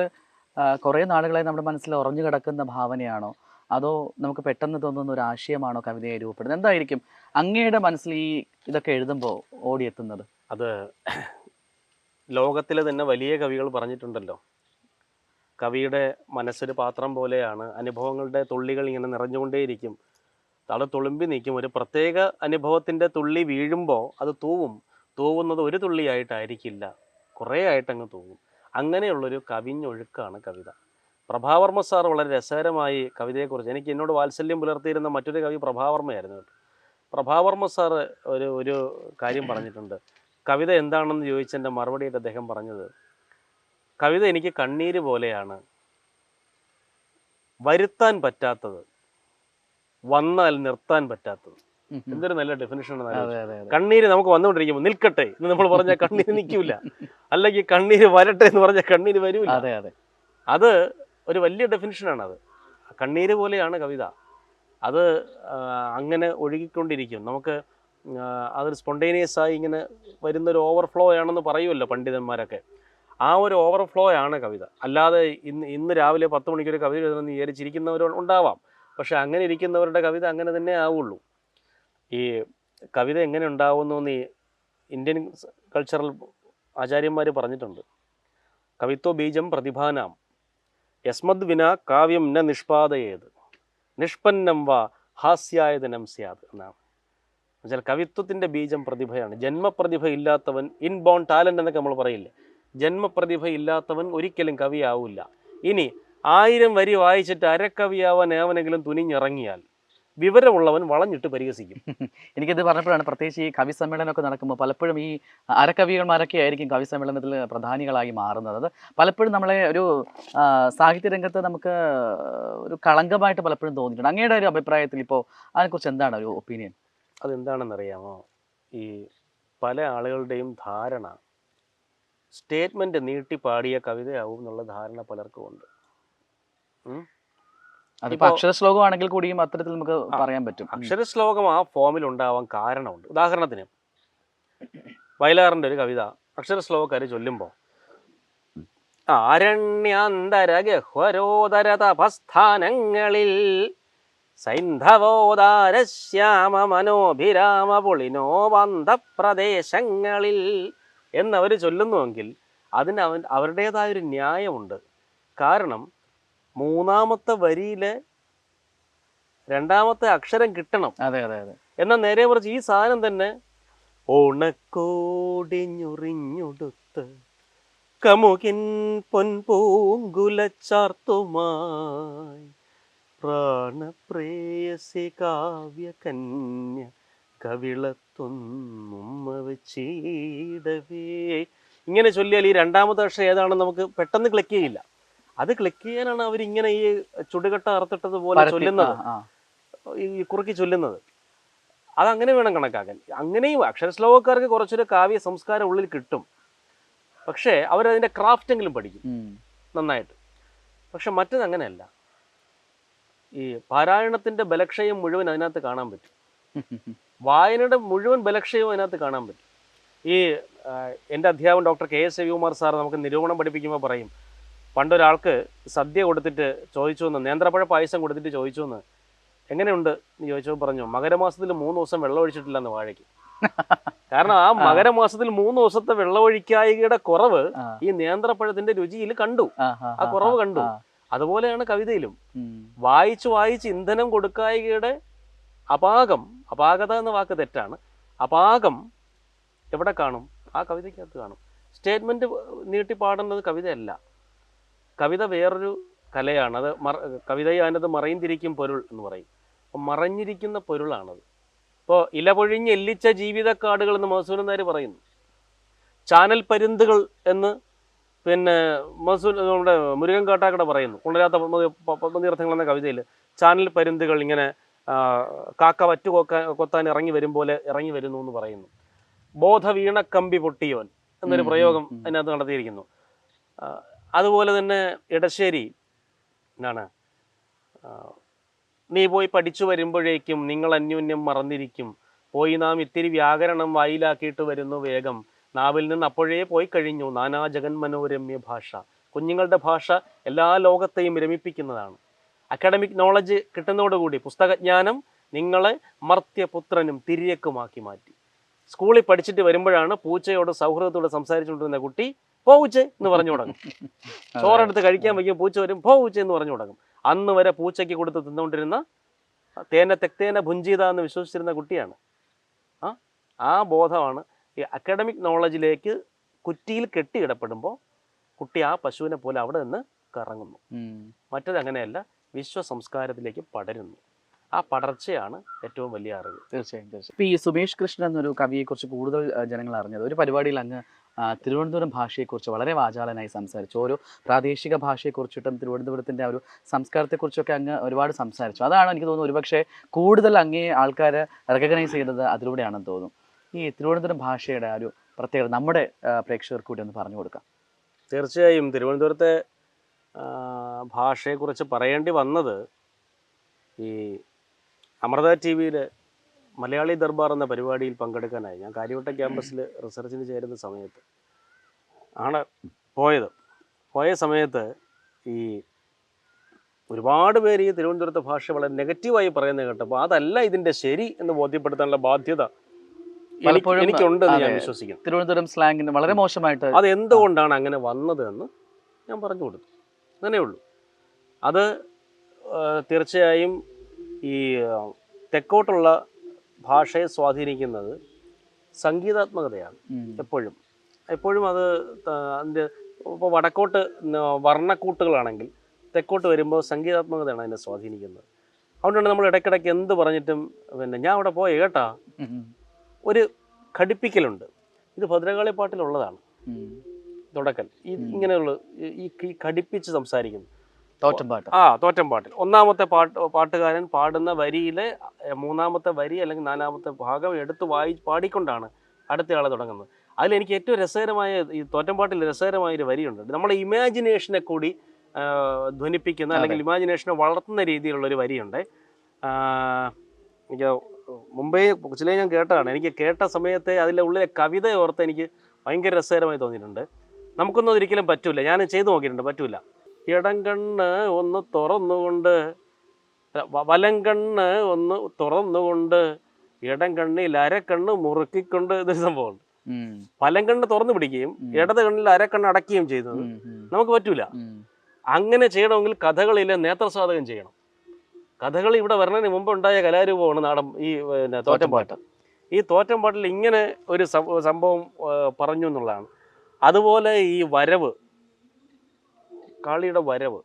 Speaker 1: കുറേ നാളുകളായി നമ്മുടെ മനസ്സിൽ ഉറഞ്ഞു കിടക്കുന്ന ഭാവനയാണോ, അതോ നമുക്ക് പെട്ടെന്ന് തോന്നുന്ന ഒരു ആശയമാണോ കവിതയെ രൂപപ്പെടുന്നത്? എന്തായിരിക്കും അങ്ങയുടെ മനസ്സിൽ ഇതൊക്കെ എഴുതുമ്പോൾ ഓടിയെത്തുന്നത്?
Speaker 2: അത് ലോകത്തിലെ തന്നെ വലിയ കവികൾ പറഞ്ഞിട്ടുണ്ടല്ലോ, കവിയുടെ മനസ്സൊരു പാത്രം പോലെയാണ്, അനുഭവങ്ങളുടെ തുള്ളികൾ ഇങ്ങനെ നിറഞ്ഞുകൊണ്ടേയിരിക്കും, അത് തുളുമ്പി നിൽക്കും. ഒരു പ്രത്യേക അനുഭവത്തിൻ്റെ തുള്ളി വീഴുമ്പോൾ അത് തൂവുന്നത് ഒരു തുള്ളിയായിട്ടായിരിക്കില്ല, കുറേ ആയിട്ടങ്ങ് തൂവും. അങ്ങനെയുള്ളൊരു കവിഞ്ഞൊഴുക്കാണ് കവിത. പ്രഭാവർമ്മ സാർ വളരെ രസകരമായി കവിതയെക്കുറിച്ച്, എന്നോട് വാത്സല്യം പുലർത്തിയിരുന്ന മറ്റൊരു കവി പ്രഭാവർമ്മയായിരുന്നു. പ്രഭാവർമ്മ സാർ ഒരു കാര്യം പറഞ്ഞിട്ടുണ്ട്. കവിത എന്താണെന്ന് ചോദിച്ചെൻ്റെ മറുപടിയായിട്ട് അദ്ദേഹം പറഞ്ഞത്, കവിത എനിക്ക് കണ്ണീര് പോലെയാണ്. വരുത്താൻ പറ്റാത്തത്, വന്നാൽ നിർത്താൻ പറ്റാത്തത്. എന്തൊരു നല്ല ഡെഫിനിഷനാണ്. കണ്ണീര് നമുക്ക് വന്നുകൊണ്ടിരിക്കുമ്പോൾ നിൽക്കട്ടെ എന്ന് നമ്മൾ പറഞ്ഞാൽ കണ്ണീര് നിൽക്കൂല, അല്ലെങ്കിൽ കണ്ണീര് വരട്ടെ എന്ന് പറഞ്ഞാൽ കണ്ണീര് വരൂല. അത് ഒരു വലിയ ഡെഫിനിഷനാണ്. അത് കണ്ണീര് പോലെയാണ് കവിത. അത് അങ്ങനെ ഒഴുകിക്കൊണ്ടിരിക്കും. നമുക്ക് അതൊരു സ്പോണ്ടേനിയസ് ആയി ഇങ്ങനെ വരുന്നൊരു ഓവർഫ്ലോ ആണെന്ന് പറയുമല്ലോ പണ്ഡിതന്മാരൊക്കെ. ആ ഒരു ഓവർഫ്ലോ ആണ് കവിത. അല്ലാതെ ഇന്ന് രാവിലെ 10 മണിക്കൊരു കവിത എഴുതണമെന്ന് വിചാരിച്ചിരിക്കുന്നവർ ഉണ്ടാവാം. പക്ഷെ അങ്ങനെ ഇരിക്കുന്നവരുടെ കവിത അങ്ങനെ തന്നെ ആവുള്ളൂ. ഈ കവിത എങ്ങനെ ഉണ്ടാവുന്നു ഈ ഇന്ത്യൻ കൾച്ചറൽ ആചാര്യന്മാർ പറഞ്ഞിട്ടുണ്ട്. കവിത്വ ബീജം പ്രതിഭാനാം യസ്മദ് വിന കാവ്യം ന നിഷ്പാദയേത് നിഷ്പന്നം വാ ഹാസ്യായതനം സ്യാത് എന്നാണ്. എന്നുവെച്ചാൽ കവിത്വത്തിൻ്റെ ബീജം പ്രതിഭയാണ്. ജന്മപ്രതിഭ ഇല്ലാത്തവൻ, ഇൻബോൺ ടാലൻ്റ് എന്നൊക്കെ നമ്മൾ പറയില്ലേ, ജന്മപ്രതിഭ ഇല്ലാത്തവൻ ഒരിക്കലും കവിയാവില്ല. ഇനി 1000 വരി വായിച്ചിട്ട് അരക്കവിയാവാൻ ഏവനെങ്കിലും തുനിഞ്ഞിറങ്ങിയാൽ വിവരമുള്ളവൻ വളഞ്ഞിട്ട് പരിഹസിക്കും.
Speaker 1: എനിക്കിത് പറഞ്ഞപ്പോഴാണ്, പ്രത്യേകിച്ച് ഈ കവി സമ്മേളനമൊക്കെ നടക്കുമ്പോൾ പലപ്പോഴും ഈ അരക്കവികന്മാരൊക്കെ ആയിരിക്കും കവി സമ്മേളനത്തിൽ പ്രധാനികളായി മാറുന്നത്. അത് പലപ്പോഴും നമ്മളെ ഒരു സാഹിത്യ രംഗത്ത് നമുക്ക് ഒരു കളങ്കമായിട്ട് പലപ്പോഴും തോന്നിയിട്ടുണ്ട്. അങ്ങയുടെ ഒരു അഭിപ്രായത്തിൽ ഇപ്പോൾ അതിനെക്കുറിച്ച് എന്താണ് ഒരു ഒപ്പീനിയൻ?
Speaker 2: അതെന്താണെന്നറിയാമോ? ഈ പല ആളുകളുടെയും ധാരണ സ്റ്റേറ്റ്മെൻറ്റ് നീട്ടി പാടിയ കവിതയാവും എന്നുള്ള ധാരണ പലർക്കും ഉണ്ട്.
Speaker 1: അതിപ്പോൾ അക്ഷരശ്ലോകമാണെങ്കിൽ കൂടിയും അത്തരത്തിൽ നമുക്ക് പറയാൻ പറ്റും.
Speaker 2: അക്ഷരശ്ലോകം ആ ഫോമിൽ ഉണ്ടാവാൻ കാരണമുണ്ട്. ഉദാഹരണത്തിന് വയലാറിൻ്റെ ഒരു കവിത അക്ഷരശ്ലോകക്കാർ ചൊല്ലുമ്പോൾ ആരണ്യാന്തര ഗഹ്വരോദര തപസ്ഥാനങ്ങളിൽ സൈന്ധവോദാരശ്യാമ മനോഭിരാമ പുളിനോ ബന്ധപ്രദേശങ്ങളിൽ എന്നവർ ചൊല്ലുന്നുവെങ്കിൽ അതിന് അവരുടേതായൊരു ന്യായമുണ്ട്. കാരണം 3-ാമത്തെ വരിയിലെ 2-ാമത്തെ അക്ഷരം കിട്ടണം. എന്നാൽ നേരെ മറിച്ച് ഈ സാധനം തന്നെ ഓണക്കോടിഞ്ഞുറിഞ്ഞുടുത്ത് കമുകിൻ പൊൻപൂങ്കുലച്ചാർത്തുമായി പ്രാണപ്രേയസി കാവ്യകന്യ കവിളത്തൊന്നുമ്മ വെച്ചിടവേ ഇങ്ങനെ ചൊല്ലിയാൽ ഈ 2-ാമത്തെ അക്ഷരം ഏതാണെന്ന് നമുക്ക് പെട്ടെന്ന് ക്ലിക്ക് ചെയ്യില്ല. അത് ക്ലിക്ക് ചെയ്യാനാണ് അവരിങ്ങനെ ഈ ചുടുകട്ട അറുത്തിട്ടതുപോലെ ചൊല്ലുന്നത്, ഈ കുറുക്കി ചൊല്ലുന്നത്. അതങ്ങനെ വേണം കണക്കാക്കാൻ. അങ്ങനെയും അക്ഷരശ്ലോകക്കാർക്ക് കുറച്ചൊരു കാവ്യ സംസ്കാരം ഉള്ളിൽ കിട്ടും. പക്ഷേ അവരതിൻ്റെ ക്രാഫ്റ്റെങ്കിലും പഠിക്കും നന്നായിട്ട്. പക്ഷെ മറ്റത് അങ്ങനെയല്ല. ഈ പാരായണത്തിൻ്റെ ബലക്ഷയം മുഴുവൻ അതിനകത്ത് കാണാൻ പറ്റും. വായനയുടെ മുഴുവൻ ബലക്ഷയവും അതിനകത്ത് കാണാൻ പറ്റും. ഈ എൻ്റെ അധ്യാപകൻ ഡോക്ടർ KS രവികുമാർ സാർ നമുക്ക് നിരൂപണം പഠിപ്പിക്കുമ്പോൾ പറയും, പണ്ടൊരാൾക്ക് സദ്യ കൊടുത്തിട്ട് ചോദിച്ചു എന്ന്, നേന്ത്രപ്പഴ പായസം കൊടുത്തിട്ട് ചോദിച്ചു എന്ന്, എങ്ങനെയുണ്ട് എന്ന് ചോദിച്ചപ്പോൾ പറഞ്ഞു, മകരമാസത്തിൽ 3 ദിവസം വെള്ളം ഒഴിച്ചിട്ടില്ലെന്ന് വാഴയ്ക്ക്. കാരണം ആ മകരമാസത്തിൽ 3 ദിവസത്തെ വെള്ളമൊഴിക്കായികയുടെ കുറവ് ഈ നേന്ത്രപ്പഴത്തിന്റെ രുചിയിൽ കണ്ടു, ആ കുറവ് കണ്ടു. അതുപോലെയാണ് കവിതയിലും വായിച്ച് വായിച്ച് ഇന്ധനം കൊടുക്കായികയുടെ അപാകം, അപാകത എന്ന വാക്ക് തെറ്റാണ്, അപാകം എവിടെ കാണും? ആ കവിതയ്ക്കകത്ത് കാണും. സ്റ്റേറ്റ്മെന്റ് നീട്ടി പാടുന്നത് കവിതയല്ല. കവിത വേറൊരു കലയാണ്. അത് കവിതയെ അതിനകത്ത് മറയുംതിരിക്കും പൊരുൾ എന്ന് പറയും. അപ്പം മറഞ്ഞിരിക്കുന്ന പൊരുളാണത്. ഇപ്പോൾ ഇലപൊഴിഞ്ഞ് എല്ലിച്ച ജീവിതക്കാടുകൾ എന്ന് മധുസൂദനൻ നായർ പറയുന്നു. ചാനൽ പരുന്തുകൾ എന്ന് പിന്നെ നമ്മുടെ മുരുകൻ കാട്ടാക്കട പറയുന്നു. ഉണരാത്ത പത്മതീർത്ഥങ്ങൾ എന്ന കവിതയിൽ ചാനൽ പരുന്തുകൾ ഇങ്ങനെ കാക്ക വറ്റു കൊത്താൻ ഇറങ്ങി വരും പോലെ ഇറങ്ങി വരുന്നു എന്ന് പറയുന്നു. ബോധവീണ കമ്പി പൊട്ടിയോൻ എന്നൊരു പ്രയോഗം അതിനകത്ത് നടത്തിയിരിക്കുന്നു. അതുപോലെ തന്നെ ഇടശ്ശേരി എന്താണ്, നീ പോയി പഠിച്ചു വരുമ്പോഴേക്കും നിങ്ങൾ അന്യോന്യം മറന്നിരിക്കും, പോയി നാം ഇത്തിരി വ്യാകരണം വായിലാക്കിയിട്ട് വരുന്നു വേഗം, നാവിൽ നിന്ന് അപ്പോഴേ പോയി കഴിഞ്ഞു നാനാ ജഗന്മനോരമ്യ ഭാഷ. കുഞ്ഞുങ്ങളുടെ ഭാഷ എല്ലാ ലോകത്തെയും രമിപ്പിക്കുന്നതാണ്. അക്കാഡമിക് നോളജ് കിട്ടുന്നതോടുകൂടി പുസ്തകജ്ഞാനം നിങ്ങളെ മർത്യപുത്രനും തിരിയക്കുമാക്കി മാറ്റി. സ്കൂളിൽ പഠിച്ചിട്ട് വരുമ്പോഴാണ് പൂച്ചയോട് സൗഹൃദത്തോട് സംസാരിച്ചുകൊണ്ടിരുന്ന കുട്ടി പൂച്ചെ എന്ന് പറഞ്ഞു തുടങ്ങും. ചോറെടുത്ത് കഴിക്കാൻ വയ്ക്കും, പൂച്ച വരും പൂച്ചെ എന്ന് പറഞ്ഞു തുടങ്ങും. അന്ന് വരെ പൂച്ചയ്ക്ക് കൊടുത്ത് തിന്നുകൊണ്ടിരുന്ന തേന തെക്തേന ഭുഞ്ചീത എന്ന് വിശ്വസിച്ചിരുന്ന കുട്ടിയാണ്. ആ ബോധമാണ് ഈ അക്കാഡമിക് നോളജിലേക്ക് കുറ്റിയിൽ കെട്ടിയിടപ്പെടുമ്പോൾ കുട്ടി ആ പശുവിനെ പോലെ അവിടെ നിന്ന് കറങ്ങുന്നു. മറ്റത് അങ്ങനെയല്ല, വിശ്വസംസ്കാരത്തിലേക്ക് പടരുന്നു. ആ പടർച്ചയാണ് ഏറ്റവും വലിയ അറിവ്.
Speaker 1: തീർച്ചയായും. ഇപ്പോൾ ഈ സുമേഷ് കൃഷ്ണൻ എന്നൊരു കവിയെക്കുറിച്ച് കൂടുതൽ ജനങ്ങൾ അറിഞ്ഞത് ഒരു പരിപാടിയിൽ അങ്ങ് തിരുവനന്തപുരം ഭാഷയെക്കുറിച്ച് വളരെ വാചാലനായി സംസാരിച്ചു. ഓരോ പ്രാദേശിക ഭാഷയെക്കുറിച്ചിട്ടും തിരുവനന്തപുരത്തിൻ്റെ ആ ഒരു സംസ്കാരത്തെക്കുറിച്ചൊക്കെ അങ്ങ് ഒരുപാട് സംസാരിച്ചു. അതാണ് എനിക്ക് തോന്നുന്നു ഒരുപക്ഷെ കൂടുതൽ അങ്ങേ ആൾക്കാർ റെക്കഗ്നൈസ് ചെയ്തത് അതിലൂടെയാണെന്ന് തോന്നുന്നു. ഈ തിരുവനന്തപുരം ഭാഷയുടെ ആ ഒരു പ്രത്യേകത നമ്മുടെ പ്രേക്ഷകർക്ക് കൂടി ഒന്ന് പറഞ്ഞു കൊടുക്കാം.
Speaker 2: തീർച്ചയായും തിരുവനന്തപുരത്തെ ഭാഷയെക്കുറിച്ച് പറയേണ്ടി വന്നത് ഈ അമൃത ടി വിയിൽ മലയാളി ദർബാർ എന്ന പരിപാടിയിൽ പങ്കെടുക്കാനായി ഞാൻ കാര്യവട്ടം ക്യാമ്പസിൽ റിസർച്ചിന് ചേരുന്ന സമയത്ത് ആണ് പോയ സമയത്ത് ഈ ഒരുപാട് പേര് ഈ തിരുവനന്തപുരത്തെ ഭാഷ വളരെ നെഗറ്റീവായി പറയുന്നത് കേട്ടപ്പോൾ അതല്ല ഇതിൻ്റെ ശരി എന്ന് ബോധ്യപ്പെടുത്താനുള്ള ബാധ്യത എനിക്കുണ്ടെന്ന് ഞാൻ വിശ്വസിക്കുന്നു.
Speaker 1: തിരുവനന്തപുരം സ്ലാങ്ങിന് വളരെ മോശമായിട്ട്
Speaker 2: അത് എന്തുകൊണ്ടാണ് അങ്ങനെ വന്നത് എന്ന് ഞാൻ പറഞ്ഞു കൊടുത്തു. അങ്ങനെയേ ഉള്ളൂ. അത് തീർച്ചയായും ഈ തെക്കോട്ടുള്ള ഭാഷയെ സ്വാധീനിക്കുന്നത് സംഗീതാത്മകതയാണ്. എപ്പോഴും അത് അതിൻ്റെ ഇപ്പോൾ വടക്കോട്ട് വർണ്ണക്കൂട്ടുകളാണെങ്കിൽ തെക്കോട്ട് വരുമ്പോൾ സംഗീതാത്മകതയാണ് അതിനെ സ്വാധീനിക്കുന്നത്. അതുകൊണ്ടാണ് നമ്മൾ ഇടയ്ക്കിടയ്ക്ക് എന്ത് പറഞ്ഞിട്ടും ഞാൻ അവിടെ പോയ കേട്ടാ ഒരു ഘടിപ്പിക്കലുണ്ട്. ഇത് ഭദ്രകാളി പാട്ടിലുള്ളതാണ്. തുടക്കൽ ഇങ്ങനെയുള്ള ഈ ഘടിപ്പിച്ച് സംസാരിക്കുന്നു. തോറ്റംപാട്ടിൽ ഒന്നാമത്തെ പാട്ടുകാരൻ പാടുന്ന വരിയിലെ മൂന്നാമത്തെ വരി അല്ലെങ്കിൽ നാലാമത്തെ ഭാഗം എടുത്ത് പാടിക്കൊണ്ടാണ് അടുത്തയാളെ തുടങ്ങുന്നത്. അതിലെനിക്ക് ഏറ്റവും രസകരമായ ഈ തോറ്റംപാട്ടിൽ രസകരമായൊരു വരിയുണ്ട്. നമ്മുടെ ഇമാജിനേഷനെ കൂടി ധ്വനിപ്പിക്കുന്ന അല്ലെങ്കിൽ ഇമാജിനേഷനെ വളർത്തുന്ന രീതിയിലുള്ളൊരു വരിയുണ്ട്. എനിക്ക് മുമ്പേ കൊച്ചിലേ ഞാൻ കേട്ടതാണ്. എനിക്ക് കേട്ട സമയത്തെ അതിലെ ഉള്ളിലെ കവിത ഓർത്ത് എനിക്ക് ഭയങ്കര രസകരമായി തോന്നിയിട്ടുണ്ട്. നമുക്കൊന്നും ഒരിക്കലും പറ്റൂല. ഞാൻ ചെയ്തു നോക്കിയിട്ടുണ്ട്, പറ്റൂല. ഇടം കണ്ണ് ഒന്ന് തുറന്നുകൊണ്ട് വലം കണ്ണ് ഒന്ന് തുറന്നുകൊണ്ട് ഇടം കണ്ണിൽ അരക്കണ്ണ് മുറുക്കിക്കൊണ്ട് ഇതൊരു സംഭവമുണ്ട്. വലം കണ്ണ് തുറന്നു പിടിക്കുകയും ഇടത് കണ്ണിൽ അരക്കണ്ണ് അടക്കുകയും ചെയ്യുന്നത് നമുക്ക് പറ്റൂല. അങ്ങനെ ചെയ്യണമെങ്കിൽ കഥകളിയിലെ നേത്രസാധകം ചെയ്യണം. കഥകളി ഇവിടെ വരുന്നതിന് മുമ്പ് ഉണ്ടായ കലാരൂപമാണ് നാടൻ ഈ തോറ്റംപാട്ട്. ഈ തോറ്റംപാട്ടിൽ ഇങ്ങനെ ഒരു സംഭവം പറഞ്ഞു എന്നുള്ളതാണ്. അതുപോലെ ഈ വരവ്, കാളിയുടെ വരവ്,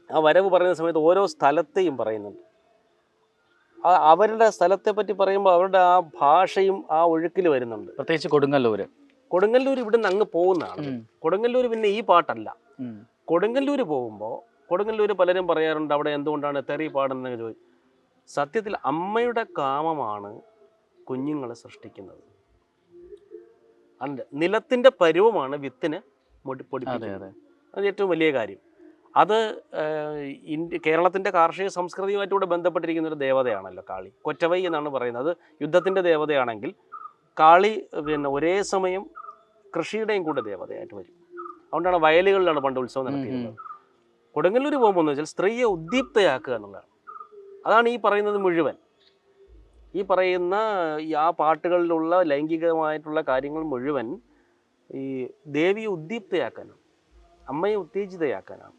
Speaker 2: ആ വരവ് പറയുന്ന സമയത്ത് ഓരോ സ്ഥലത്തെയും പറയുന്നുണ്ട്. അവരുടെ സ്ഥലത്തെ പറ്റി പറയുമ്പോൾ അവരുടെ ആ ഭാഷയും ആ ഒഴുക്കിൽ വരുന്നുണ്ട്.
Speaker 1: പ്രത്യേകിച്ച് കൊടുങ്ങല്ലൂർ
Speaker 2: ഇവിടുന്ന് അങ്ങ് പോകുന്നതാണ്. കൊടുങ്ങല്ലൂർ പിന്നെ ഈ പാട്ടല്ല. കൊടുങ്ങല്ലൂർ പോകുമ്പോൾ കൊടുങ്ങല്ലൂർ പലരും പറയാറുണ്ട് അവിടെ എന്തുകൊണ്ടാണ് തെറി പാടുന്നതെന്ന് ചോദിച്ചു. സത്യത്തിൽ അമ്മയുടെ കാമമാണ് കുഞ്ഞുങ്ങളെ സൃഷ്ടിക്കുന്നത്. നിലത്തിൻ്റെ പരുവമാണ് വിത്തിനെ പൊടിപ്പിക്കുന്നത്. അത് ഏറ്റവും വലിയ കാര്യം. അത് കേരളത്തിൻ്റെ കാർഷിക സംസ്കൃതിയുമായിട്ടൂടെ ബന്ധപ്പെട്ടിരിക്കുന്ന ഒരു ദേവതയാണല്ലോ കാളി. കൊറ്റവൈ എന്നാണ് പറയുന്നത്. അത് യുദ്ധത്തിൻ്റെ ദേവതയാണെങ്കിൽ കാളി ഒരേ സമയം കൃഷിയുടെയും കൂടെ ദേവതയായിട്ട് വരും. അതുകൊണ്ടാണ് വയലുകളിലാണ് പണ്ട് ഉത്സവം നടത്തിയിരുന്നത്. കൊടുങ്ങല്ലൂർ പോകുമ്പോൾ എന്ന് വെച്ചാൽ സ്ത്രീയെ ഉദ്ദീപ്തയാക്കുക എന്നുള്ളതാണ്. അതാണ് ഈ പറയുന്നത് മുഴുവൻ. ഈ പറയുന്ന ആ പാട്ടുകളിലുള്ള ലൈംഗികമായിട്ടുള്ള കാര്യങ്ങൾ മുഴുവൻ ഈ ദേവിയെ ഉദ്ദീപ്തയാക്കാനാണ്, അമ്മയെ ഉത്തേജിതയാക്കാനാണ്.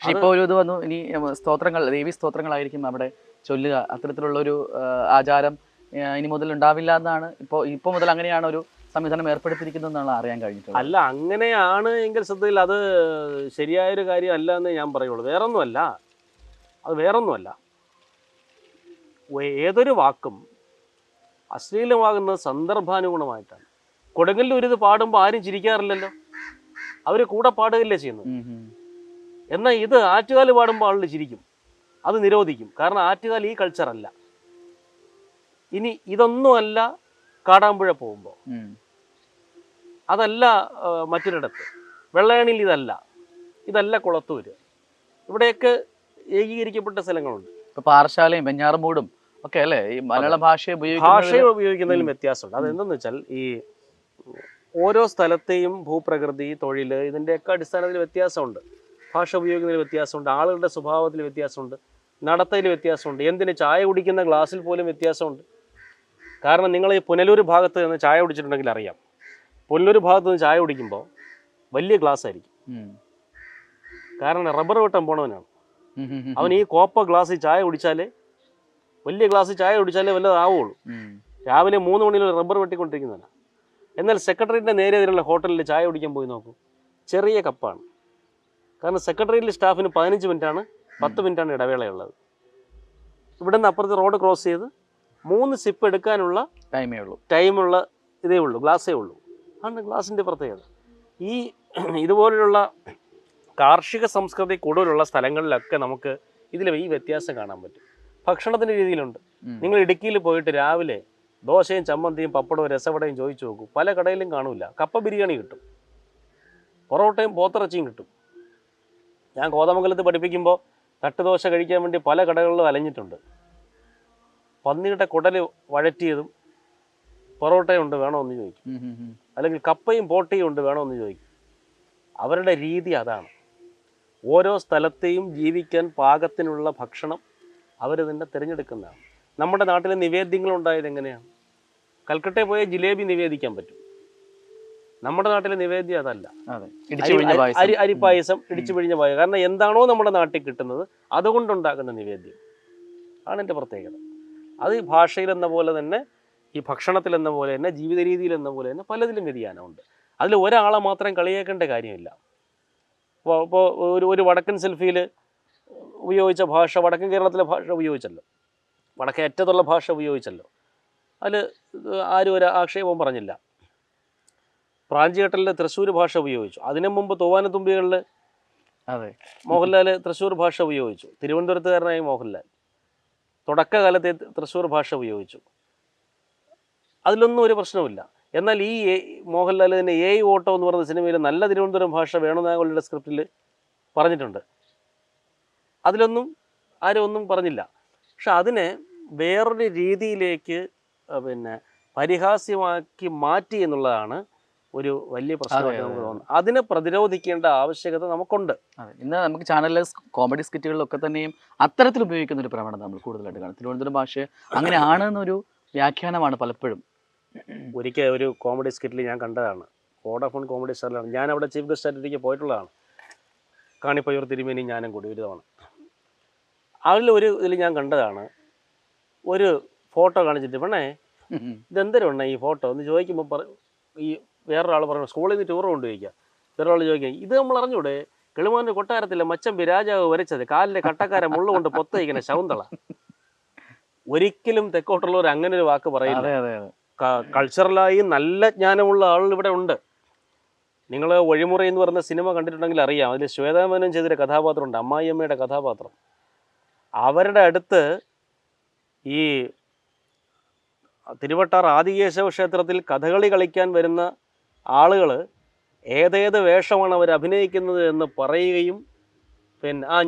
Speaker 1: ഇപ്പോൾ ഒരു ഇത് വന്നു, ഇനി സ്തോത്രങ്ങൾ, ദേവി സ്തോത്രങ്ങളായിരിക്കും അവിടെ ചൊല്ലുക. അത്തരത്തിലുള്ളൊരു ആചാരം ഇനി മുതൽ ഉണ്ടാവില്ല എന്നാണ് ഇപ്പോൾ മുതൽ അങ്ങനെയാണ് ഒരു സംവിധാനം ഏർപ്പെടുത്തിയിരിക്കുന്നതെന്നാണ് അറിയാൻ കഴിഞ്ഞിട്ടുള്ളത്.
Speaker 2: അല്ല, അങ്ങനെയാണ് എങ്കിൽ ശ്രദ്ധയിൽ അത് ശരിയായൊരു കാര്യം അല്ല എന്ന് ഞാൻ പറയുള്ളൂ. വേറൊന്നുമല്ല. ഏതൊരു വാക്കും അശ്ലീലമാകുന്നത് സന്ദർഭാനുഗുണമായിട്ടാണ്. കൊടുങ്ങല്ലൂർ ഇത് പാടുമ്പോൾ ആരും ചിരിക്കാറില്ലല്ലോ, അവർ കൂടെ പാടുകയല്ലേ ചെയ്യുന്നത്. എന്നാൽ ഇത് ആറ്റുകാല് പാടുമ്പോൾ ആളുകൾ ചിരിക്കും, അത് നിരോധിക്കും. കാരണം ആറ്റുകാൽ ഈ കൾച്ചറല്ല. ഇനി ഇതൊന്നുമല്ല കാടാമ്പുഴ പോകുമ്പോൾ, അതല്ല മറ്റൊരിടത്ത്, വെള്ളയണിയിൽ ഇതല്ല കുളത്തൂര്, ഇവിടെയൊക്കെ ഏകീകരിക്കപ്പെട്ട സ്ഥലങ്ങളുണ്ട്.
Speaker 1: ഇപ്പൊ പാറശാലയും വെഞ്ഞാറമൂടും ഒക്കെ അല്ലേ ഈ മലയാള ഭാഷ
Speaker 2: ഉപയോഗിക്കുന്നതിലും വ്യത്യാസമുണ്ട്. അതെന്തെന്ന് വെച്ചാൽ ഈ ഓരോ സ്ഥലത്തെയും ഭൂപ്രകൃതി, തൊഴിൽ, ഇതിൻ്റെയൊക്കെ അടിസ്ഥാനത്തിൽ വ്യത്യാസമുണ്ട്. ഭാഷ ഉപയോഗിക്കുന്നതിൽ വ്യത്യാസമുണ്ട്, ആളുകളുടെ സ്വഭാവത്തിൽ വ്യത്യാസമുണ്ട്, നടത്തയിൽ വ്യത്യാസമുണ്ട്. എന്തിന് ചായ കുടിക്കുന്ന ഗ്ലാസ്സിൽ പോലും വ്യത്യാസമുണ്ട്. കാരണം നിങ്ങൾ ഈ പുനലൂർ ഭാഗത്ത് നിന്ന് ചായ കുടിച്ചിട്ടുണ്ടെങ്കിൽ അറിയാം. പുനലൂർ ഭാഗത്ത് നിന്ന് ചായ കുടിക്കുമ്പോൾ വലിയ ഗ്ലാസ് ആയിരിക്കും. കാരണം റബ്ബർ വെട്ടാൻ പോണവനാണ് അവൻ. ഈ കോപ്പ ഗ്ലാസ്സിൽ ചായ കുടിച്ചാലേ, വലിയ ഗ്ലാസ്സിൽ ചായ കുടിച്ചാലേ വല്ലതാവുള്ളൂ. രാവിലെ 3 മണിയിൽ റബ്ബർ വെട്ടിക്കൊണ്ടിരിക്കുന്നതാണ്. എന്നാൽ സെക്രട്ടറിയുടെ നേരെ എതിരുള്ള ഹോട്ടലിൽ ചായ കുടിക്കാൻ പോയി നോക്കൂ, ചെറിയ കപ്പാണ്. കാരണം സെക്രട്ടറിയിലെ സ്റ്റാഫിന് 15 മിനിറ്റാണ്, 10 മിനിറ്റാണ് ഇടവേളയുള്ളത്. ഇവിടെ നിന്ന് അപ്പുറത്ത് റോഡ് ക്രോസ് ചെയ്ത് 3 സിപ്പ് എടുക്കാനുള്ള ടൈമുള്ള ഇതേ ഉള്ളൂ, ഗ്ലാസ്സേ ഉള്ളൂ. ആണ് ക്ലാസിൻ്റെ പ്രത്യേകത. ഈ ഇതുപോലുള്ള കാർഷിക സംസ്കൃതി കൂടുതലുള്ള സ്ഥലങ്ങളിലൊക്കെ നമുക്ക് ഇതിൽ ഈ വ്യത്യാസം കാണാൻ പറ്റും. ഭക്ഷണത്തിൻ്റെ രീതിയിലുണ്ട്. നിങ്ങൾ ഇടുക്കിയിൽ പോയിട്ട് രാവിലെ ദോശയും ചമ്മന്തിയും പപ്പടവും രസവടയും ചോദിച്ചു നോക്കൂ, പല കടയിലും കാണൂല. കപ്പ ബിരിയാണി കിട്ടും, പൊറോട്ടയും പോത്തിറച്ചിയും കിട്ടും. ഞാൻ കോതമംഗലത്ത് പഠിപ്പിക്കുമ്പോൾ തട്ടുദോശ കഴിക്കാൻ വേണ്ടി പല കടകളിലും അലഞ്ഞിട്ടുണ്ട്. പന്നിയുടെ കുടൽ വഴറ്റിയതും പൊറോട്ടയും ഉണ്ട്, വേണമെന്ന് ചോദിക്കും. അല്ലെങ്കിൽ കപ്പയും പോട്ടയും ഉണ്ട്, വേണമെന്ന് ചോദിക്കും. അവരുടെ രീതി അതാണ്. ഓരോ സ്ഥലത്തെയും ജീവിക്കാൻ പാകത്തിനുള്ള ഭക്ഷണം അവർ തന്നെ തിരഞ്ഞെടുക്കുന്നതാണ്. നമ്മുടെ നാട്ടിലെ നിവേദ്യങ്ങളുണ്ടായത് എങ്ങനെയാണ്? കൽക്കട്ടയിൽ പോയ ജിലേബി നിവേദിക്കാൻ പറ്റും. നമ്മുടെ നാട്ടിലെ നിവേദ്യം അതല്ല. അരിപ്പായസം, ഇടിച്ചു പിഴിഞ്ഞ പായസം. കാരണം എന്താണോ നമ്മുടെ നാട്ടിൽ കിട്ടുന്നത് അതുകൊണ്ടുണ്ടാക്കുന്ന നിവേദ്യം ആണ് എൻ്റെ പ്രത്യേകത. അത് ഈ ഭാഷയിലെന്ന പോലെ തന്നെ, ഈ ഭക്ഷണത്തിലെന്ന പോലെ തന്നെ, ജീവിത രീതിയിലെന്ന പോലെ തന്നെ പലതിലും വ്യതിയാനമുണ്ട്. അതിൽ ഒരാളെ മാത്രം കളിയാക്കേണ്ട കാര്യമില്ല. ഇപ്പോൾ ഒരു വടക്കൻ സെൽഫിയിൽ ഉപയോഗിച്ച ഭാഷ വടക്കൻ കേരളത്തിലെ ഭാഷ ഉപയോഗിച്ചല്ലോ, വടക്കേ അറ്റത്തുള്ള ഭാഷ ഉപയോഗിച്ചല്ലോ. അതിൽ ആരും ഒരു ആക്ഷേപവും പറഞ്ഞില്ല. പ്രാഞ്ചിയേട്ടലിൽ തൃശ്ശൂർ ഭാഷ ഉപയോഗിച്ചു. അതിനു മുമ്പ് തൂവാനത്തുമ്പികളിൽ മോഹൻലാൽ തൃശ്ശൂർ ഭാഷ ഉപയോഗിച്ചു. തിരുവനന്തപുരത്തുകാരനായി മോഹൻലാൽ തുടക്കകാലത്തെ തൃശ്ശൂർ ഭാഷ ഉപയോഗിച്ചു. അതിലൊന്നും ഒരു പ്രശ്നവുമില്ല. എന്നാൽ ഈ മോഹൻലാൽ തന്നെ ഓട്ടോ എന്ന് പറയുന്ന സിനിമയിൽ നല്ല തിരുവനന്തപുരം ഭാഷ വേണുനാഗവള്ളിയുടെ സ്ക്രിപ്റ്റിൽ പറഞ്ഞിട്ടുണ്ട്. അതിലൊന്നും ആരും ഒന്നും പറഞ്ഞില്ല. പക്ഷെ അതിനെ വേറൊരു രീതിയിലേക്ക് പരിഹാസ്യമാക്കി മാറ്റി എന്നുള്ളതാണ് ഒരു വലിയ പ്രശ്നമായിട്ട് നമുക്ക് തോന്നുന്നത്. അതിനെ പ്രതിരോധിക്കേണ്ട ആവശ്യകത നമുക്കുണ്ട്.
Speaker 1: ഇന്ന് നമുക്ക് ചാനലിലെ കോമഡി സ്കിറ്റുകളിലൊക്കെ തന്നെയും അത്തരത്തിൽ ഉപയോഗിക്കുന്ന ഒരു പ്രവണത നമ്മൾ കൂടുതലായിട്ട് കാണും. തിരുവനന്തപുരം ഭാഷ അങ്ങനെയാണെന്നൊരു വ്യാഖ്യാനമാണ് പലപ്പോഴും.
Speaker 2: ഒരിക്കൽ ഒരു കോമഡി സ്കിറ്റിൽ ഞാൻ കണ്ടതാണ്. വോഡാഫോൺ കോമഡി സ്റ്റാറിലാണ് ഞാൻ അവിടെ ചീഫ് ഗസ്റ്റ് ആയിട്ടൊക്കെ പോയിട്ടുള്ളതാണ്. കാണിപ്പയ്യൂർ തിരുമേനി ഞാനും കൂടി ഒരു തവണ. അതിലൊരു ഇതിൽ ഞാൻ കണ്ടതാണ്, ഒരു ഫോട്ടോ കാണിച്ചിട്ട് പെണ്ണേ ഇതെന്തരണ്ണ ഈ ഫോട്ടോ എന്ന് ചോദിക്കുമ്പോൾ ഈ വേറൊരാൾ പറഞ്ഞു സ്കൂളിൽ നിന്ന് ടൂർ കൊണ്ടുപോയിക്കുക. വേറൊരാൾ ചോദിക്കുക ഇത് നമ്മൾ അറിഞ്ഞൂടെ, കിളിമാൻ്റെ കൊട്ടാരത്തിലെ മച്ചമ്പി രാജാവ് വരച്ചത് കാലിലെ കട്ടക്കാരെ മുള്ളുകൊണ്ട് പൊത്തയിക്കുന്ന ശകുന്തള. ഒരിക്കലും തെക്കോട്ടുള്ളവർ അങ്ങനെ ഒരു വാക്ക് പറയില്ല. കൾച്ചറലായി നല്ല ജ്ഞാനമുള്ള ആളുകൾ ഇവിടെ ഉണ്ട്. നിങ്ങൾ വഴിമുറ എന്ന് പറയുന്ന സിനിമ കണ്ടിട്ടുണ്ടെങ്കിൽ അറിയാം. അതിൽ ശ്വേതാമേനോൻ ചെയ്തൊരു കഥാപാത്രമുണ്ട്, അമ്മായിയമ്മയുടെ കഥാപാത്രം. അവരുടെ അടുത്ത് ഈ തിരുവട്ടാർ ആദികേശവ ക്ഷേത്രത്തിൽ കഥകളി കളിക്കാൻ വരുന്ന ആളുകൾ ഏതേത് വേഷമാണ് അവർ അഭിനയിക്കുന്നത് എന്ന് പറയുകയും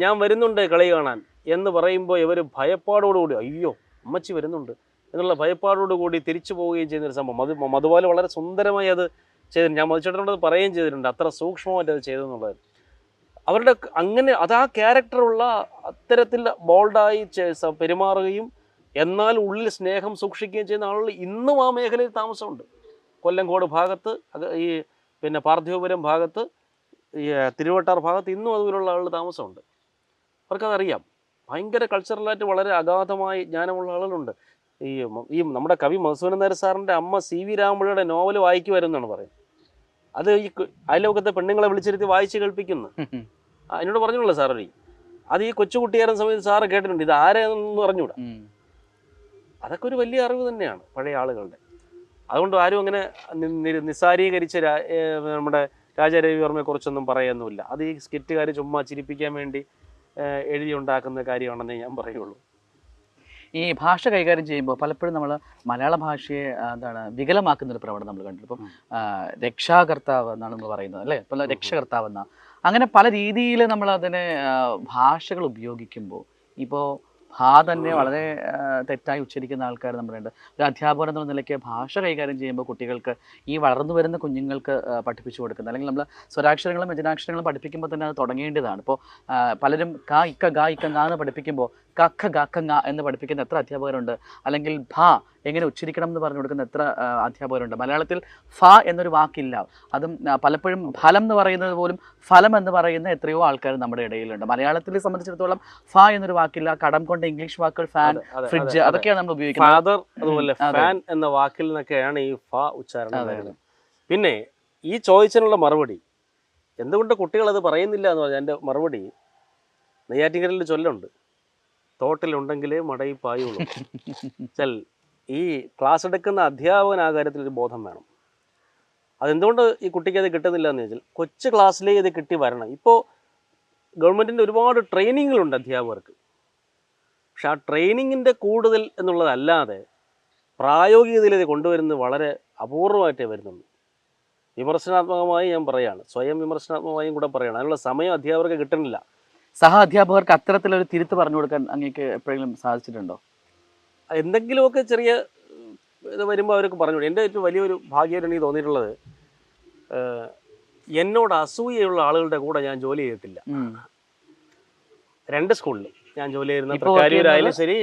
Speaker 2: ഞാൻ വരുന്നുണ്ട് കളി കാണാൻ എന്ന് പറയുമ്പോൾ ഇവർ ഭയപ്പാടോടുകൂടി അയ്യോ അമ്മച്ചി വരുന്നുണ്ട് എന്നുള്ള ഭയപ്പാടോടുകൂടി തിരിച്ചു പോവുകയും ചെയ്യുന്നൊരു സംഭവം. മധുബാല വളരെ സുന്ദരമായി അത് ചെയ്തിട്ടുണ്ട്. ഞാൻ മധുചേട്ടനോട് പറയുകയും ചെയ്തിട്ടുണ്ട് അത്ര സൂക്ഷ്മമായിട്ട് അത് ചെയ്തെന്നുള്ളത്. അവരുടെ അങ്ങനെ അത് ആ ക്യാരക്ടറുള്ള അത്തരത്തിൽ ബോൾഡായി പെരുമാറുകയും എന്നാൽ ഉള്ളിൽ സ്നേഹം സൂക്ഷിക്കുകയും ചെയ്യുന്ന ആളുകൾ ഇന്നും ആ മേഖലയിൽ താമസമുണ്ട്. കൊല്ലങ്കോട് ഭാഗത്ത്, ഈ പാർത്ഥിവപുരം ഭാഗത്ത്, ഈ തിരുവട്ടാർ ഭാഗത്ത് ഇന്നും അതുപോലുള്ള ആളുകൾ താമസമുണ്ട്. അവർക്കതറിയാം. ഭയങ്കര കൾച്ചറലായിട്ട് വളരെ അഗാധമായി ജ്ഞാനമുള്ള ആളുകളുണ്ട്. ഈ നമ്മുടെ കവി മധുസൂദനൻ നായർ സാറിൻ്റെ അമ്മ CV രാമപിള്ളയുടെ നോവൽ വായിക്കുമായിരുന്നാണ് പറയുന്നത്. അത് ഈ അയൽവക്കത്തെ പെണ്ണുങ്ങളെ വിളിച്ചിരുത്തി വായിച്ച് കേൾപ്പിക്കുന്നു. എന്നോട് പറഞ്ഞുള്ളൂ സാറേ, അത് ഈ കൊച്ചുകുട്ടിയായിരുന്ന സമയത്ത് സാറ് കേട്ടിട്ടുണ്ട്. ഇത് ആരെയെന്ന് പറഞ്ഞുകൂടാ. അതൊക്കെ ഒരു വലിയ അറിവ് തന്നെയാണ് പഴയ ആളുകളുടെ. അതുകൊണ്ട് ആരും അങ്ങനെ നിസ്സാരീകരിച്ച് നമ്മുടെ രാജാരവിവർമ്മയെക്കുറിച്ചൊന്നും പറയുന്നില്ല. അത് ഈ സ്കിറ്റുകാർ ചുമ്മാ ചിരിപ്പിക്കാൻ വേണ്ടി എഴുതി ഉണ്ടാക്കുന്ന കാര്യമാണെന്നേ ഞാൻ പറയുള്ളൂ.
Speaker 1: ഈ ഭാഷ കൈകാര്യം ചെയ്യുമ്പോൾ പലപ്പോഴും നമ്മൾ മലയാള ഭാഷയെ വികലമാക്കുന്നൊരു പ്രവണത നമ്മൾ കണ്ടു. ഇപ്പം രക്ഷാകർത്താവ് എന്നാണ് നമ്മൾ പറയുന്നത് അല്ലേ, ഇപ്പം രക്ഷകർത്താവ് എന്നാ. അങ്ങനെ പല രീതിയിൽ നമ്മൾ അതിനെ ഭാഷകൾ ഉപയോഗിക്കുമ്പോൾ ഇപ്പോൾ തന്നെ വളരെ തെറ്റായി ഉച്ചരിക്കുന്ന ആൾക്കാർ നമ്മളുണ്ട്. ഒരു അധ്യാപകൻ എന്നുള്ള നിലയ്ക്ക് ഭാഷ കൈകാര്യം ചെയ്യുമ്പോൾ കുട്ടികൾക്ക് ഈ വളർന്നു വരുന്ന കുഞ്ഞുങ്ങൾക്ക് പഠിപ്പിച്ചു കൊടുക്കുന്നത്, അല്ലെങ്കിൽ നമ്മൾ സ്വരാക്ഷരങ്ങളും വ്യഞ്ജനാക്ഷരങ്ങളും പഠിപ്പിക്കുമ്പോൾ തന്നെ അത് തുടങ്ങേണ്ടതാണ്. ഇപ്പോൾ പലരും കാ ഇക്ക ഗാ ഇക്ക ഗാ എന്ന് പഠിപ്പിക്കുമ്പോൾ കക്ക ഗാക്ക ഗ എന്ന് പഠിപ്പിക്കുന്ന എത്ര അധ്യാപകരുണ്ട്. അല്ലെങ്കിൽ ഭ എങ്ങനെ ഉച്ചരിക്കണം എന്ന് പറഞ്ഞു കൊടുക്കുന്ന എത്ര അധ്യാപകരുണ്ട്. മലയാളത്തിൽ ഫ എന്നൊരു വാക്കില്ല. അതും പലപ്പോഴും ഫലം എന്ന് പറയുന്നത് പോലും ഫലം എന്ന് പറയുന്ന എത്രയോ ആൾക്കാർ നമ്മുടെ ഇടയിലുണ്ട്. മലയാളത്തിലെ സംബന്ധിച്ചിടത്തോളം ഫ എന്നൊരു വാക്കില്ല. കടം കൊണ്ട് ഇംഗ്ലീഷ് വാക്കുകൾ ഫാൻ, ഫ്രിഡ്ജ്, അതൊക്കെയാണ് നമ്മൾ ഉപയോഗിക്കുന്നത്.
Speaker 2: ഫാദർ അതുപോലെ ഫാൻ എന്ന വാക്കിൽ നിന്നൊക്കെയാണ് ഈ ഫ ഉച്ചാരണം. പിന്നെ ഈ ചോദിച്ചതിനുള്ള മറുപടി എന്തുകൊണ്ട് കുട്ടികൾ അത് പറയുന്നില്ല എന്ന് പറഞ്ഞാൽ എൻ്റെ മറുപടി, നെയ്യാറ്റിൻകരയിൽ ചൊല്ലുണ്ട്, തോട്ടിലുണ്ടെങ്കിലേ മടയിൽ പായുള്ളൂ. ഈ ക്ലാസ് എടുക്കുന്ന അധ്യാപകൻ ആ കാര്യത്തിലൊരു ബോധം വേണം. അതെന്തുകൊണ്ട് ഈ കുട്ടിക്ക് അത് കിട്ടുന്നില്ല എന്ന് വെച്ചാൽ കൊച്ചു ക്ലാസ്സിലേ ഇത് കിട്ടി വരണം. ഇപ്പോൾ ഗവൺമെൻറ്റിൻ്റെ ഒരുപാട് ട്രെയിനിങ്ങുകളുണ്ട് അധ്യാപകർക്ക്. പക്ഷെ ആ ട്രെയിനിങ്ങിൻ്റെ കൂടുതൽ എന്നുള്ളതല്ലാതെ പ്രായോഗികതയിൽ ഇത് കൊണ്ടുവരുന്നത് വളരെ അപൂർവമായിട്ടേ വരുന്നുള്ളൂ. വിമർശനാത്മകമായി ഞാൻ പറയുകയാണ്, സ്വയം വിമർശനാത്മകമായും കൂടെ പറയുകയാണ്. അതിനുള്ള സമയം അധ്യാപകർക്ക് കിട്ടുന്നില്ല.
Speaker 1: സഹ അധ്യാപകർക്ക് അത്തരത്തിലൊരു തിരുത്ത് പറഞ്ഞു കൊടുക്കാൻ അങ്ങേക്ക് എപ്പോഴെങ്കിലും സാധിച്ചിട്ടുണ്ടോ?
Speaker 2: എന്തെങ്കിലുമൊക്കെ ചെറിയ ഇത് വരുമ്പോൾ അവർക്ക് പറഞ്ഞു. എൻ്റെ ഏറ്റവും വലിയൊരു ഭാഗ്യമായിട്ട് എനിക്ക് തോന്നിയിട്ടുള്ളത്, എന്നോട് അസൂയുള്ള ആളുകളുടെ കൂടെ ഞാൻ ജോലി ചെയ്തിട്ടില്ല. 2 സ്കൂളിൽ ഞാൻ ജോലി ചെയ്യുന്ന, തൃക്കാരൂരായാലും ശരി,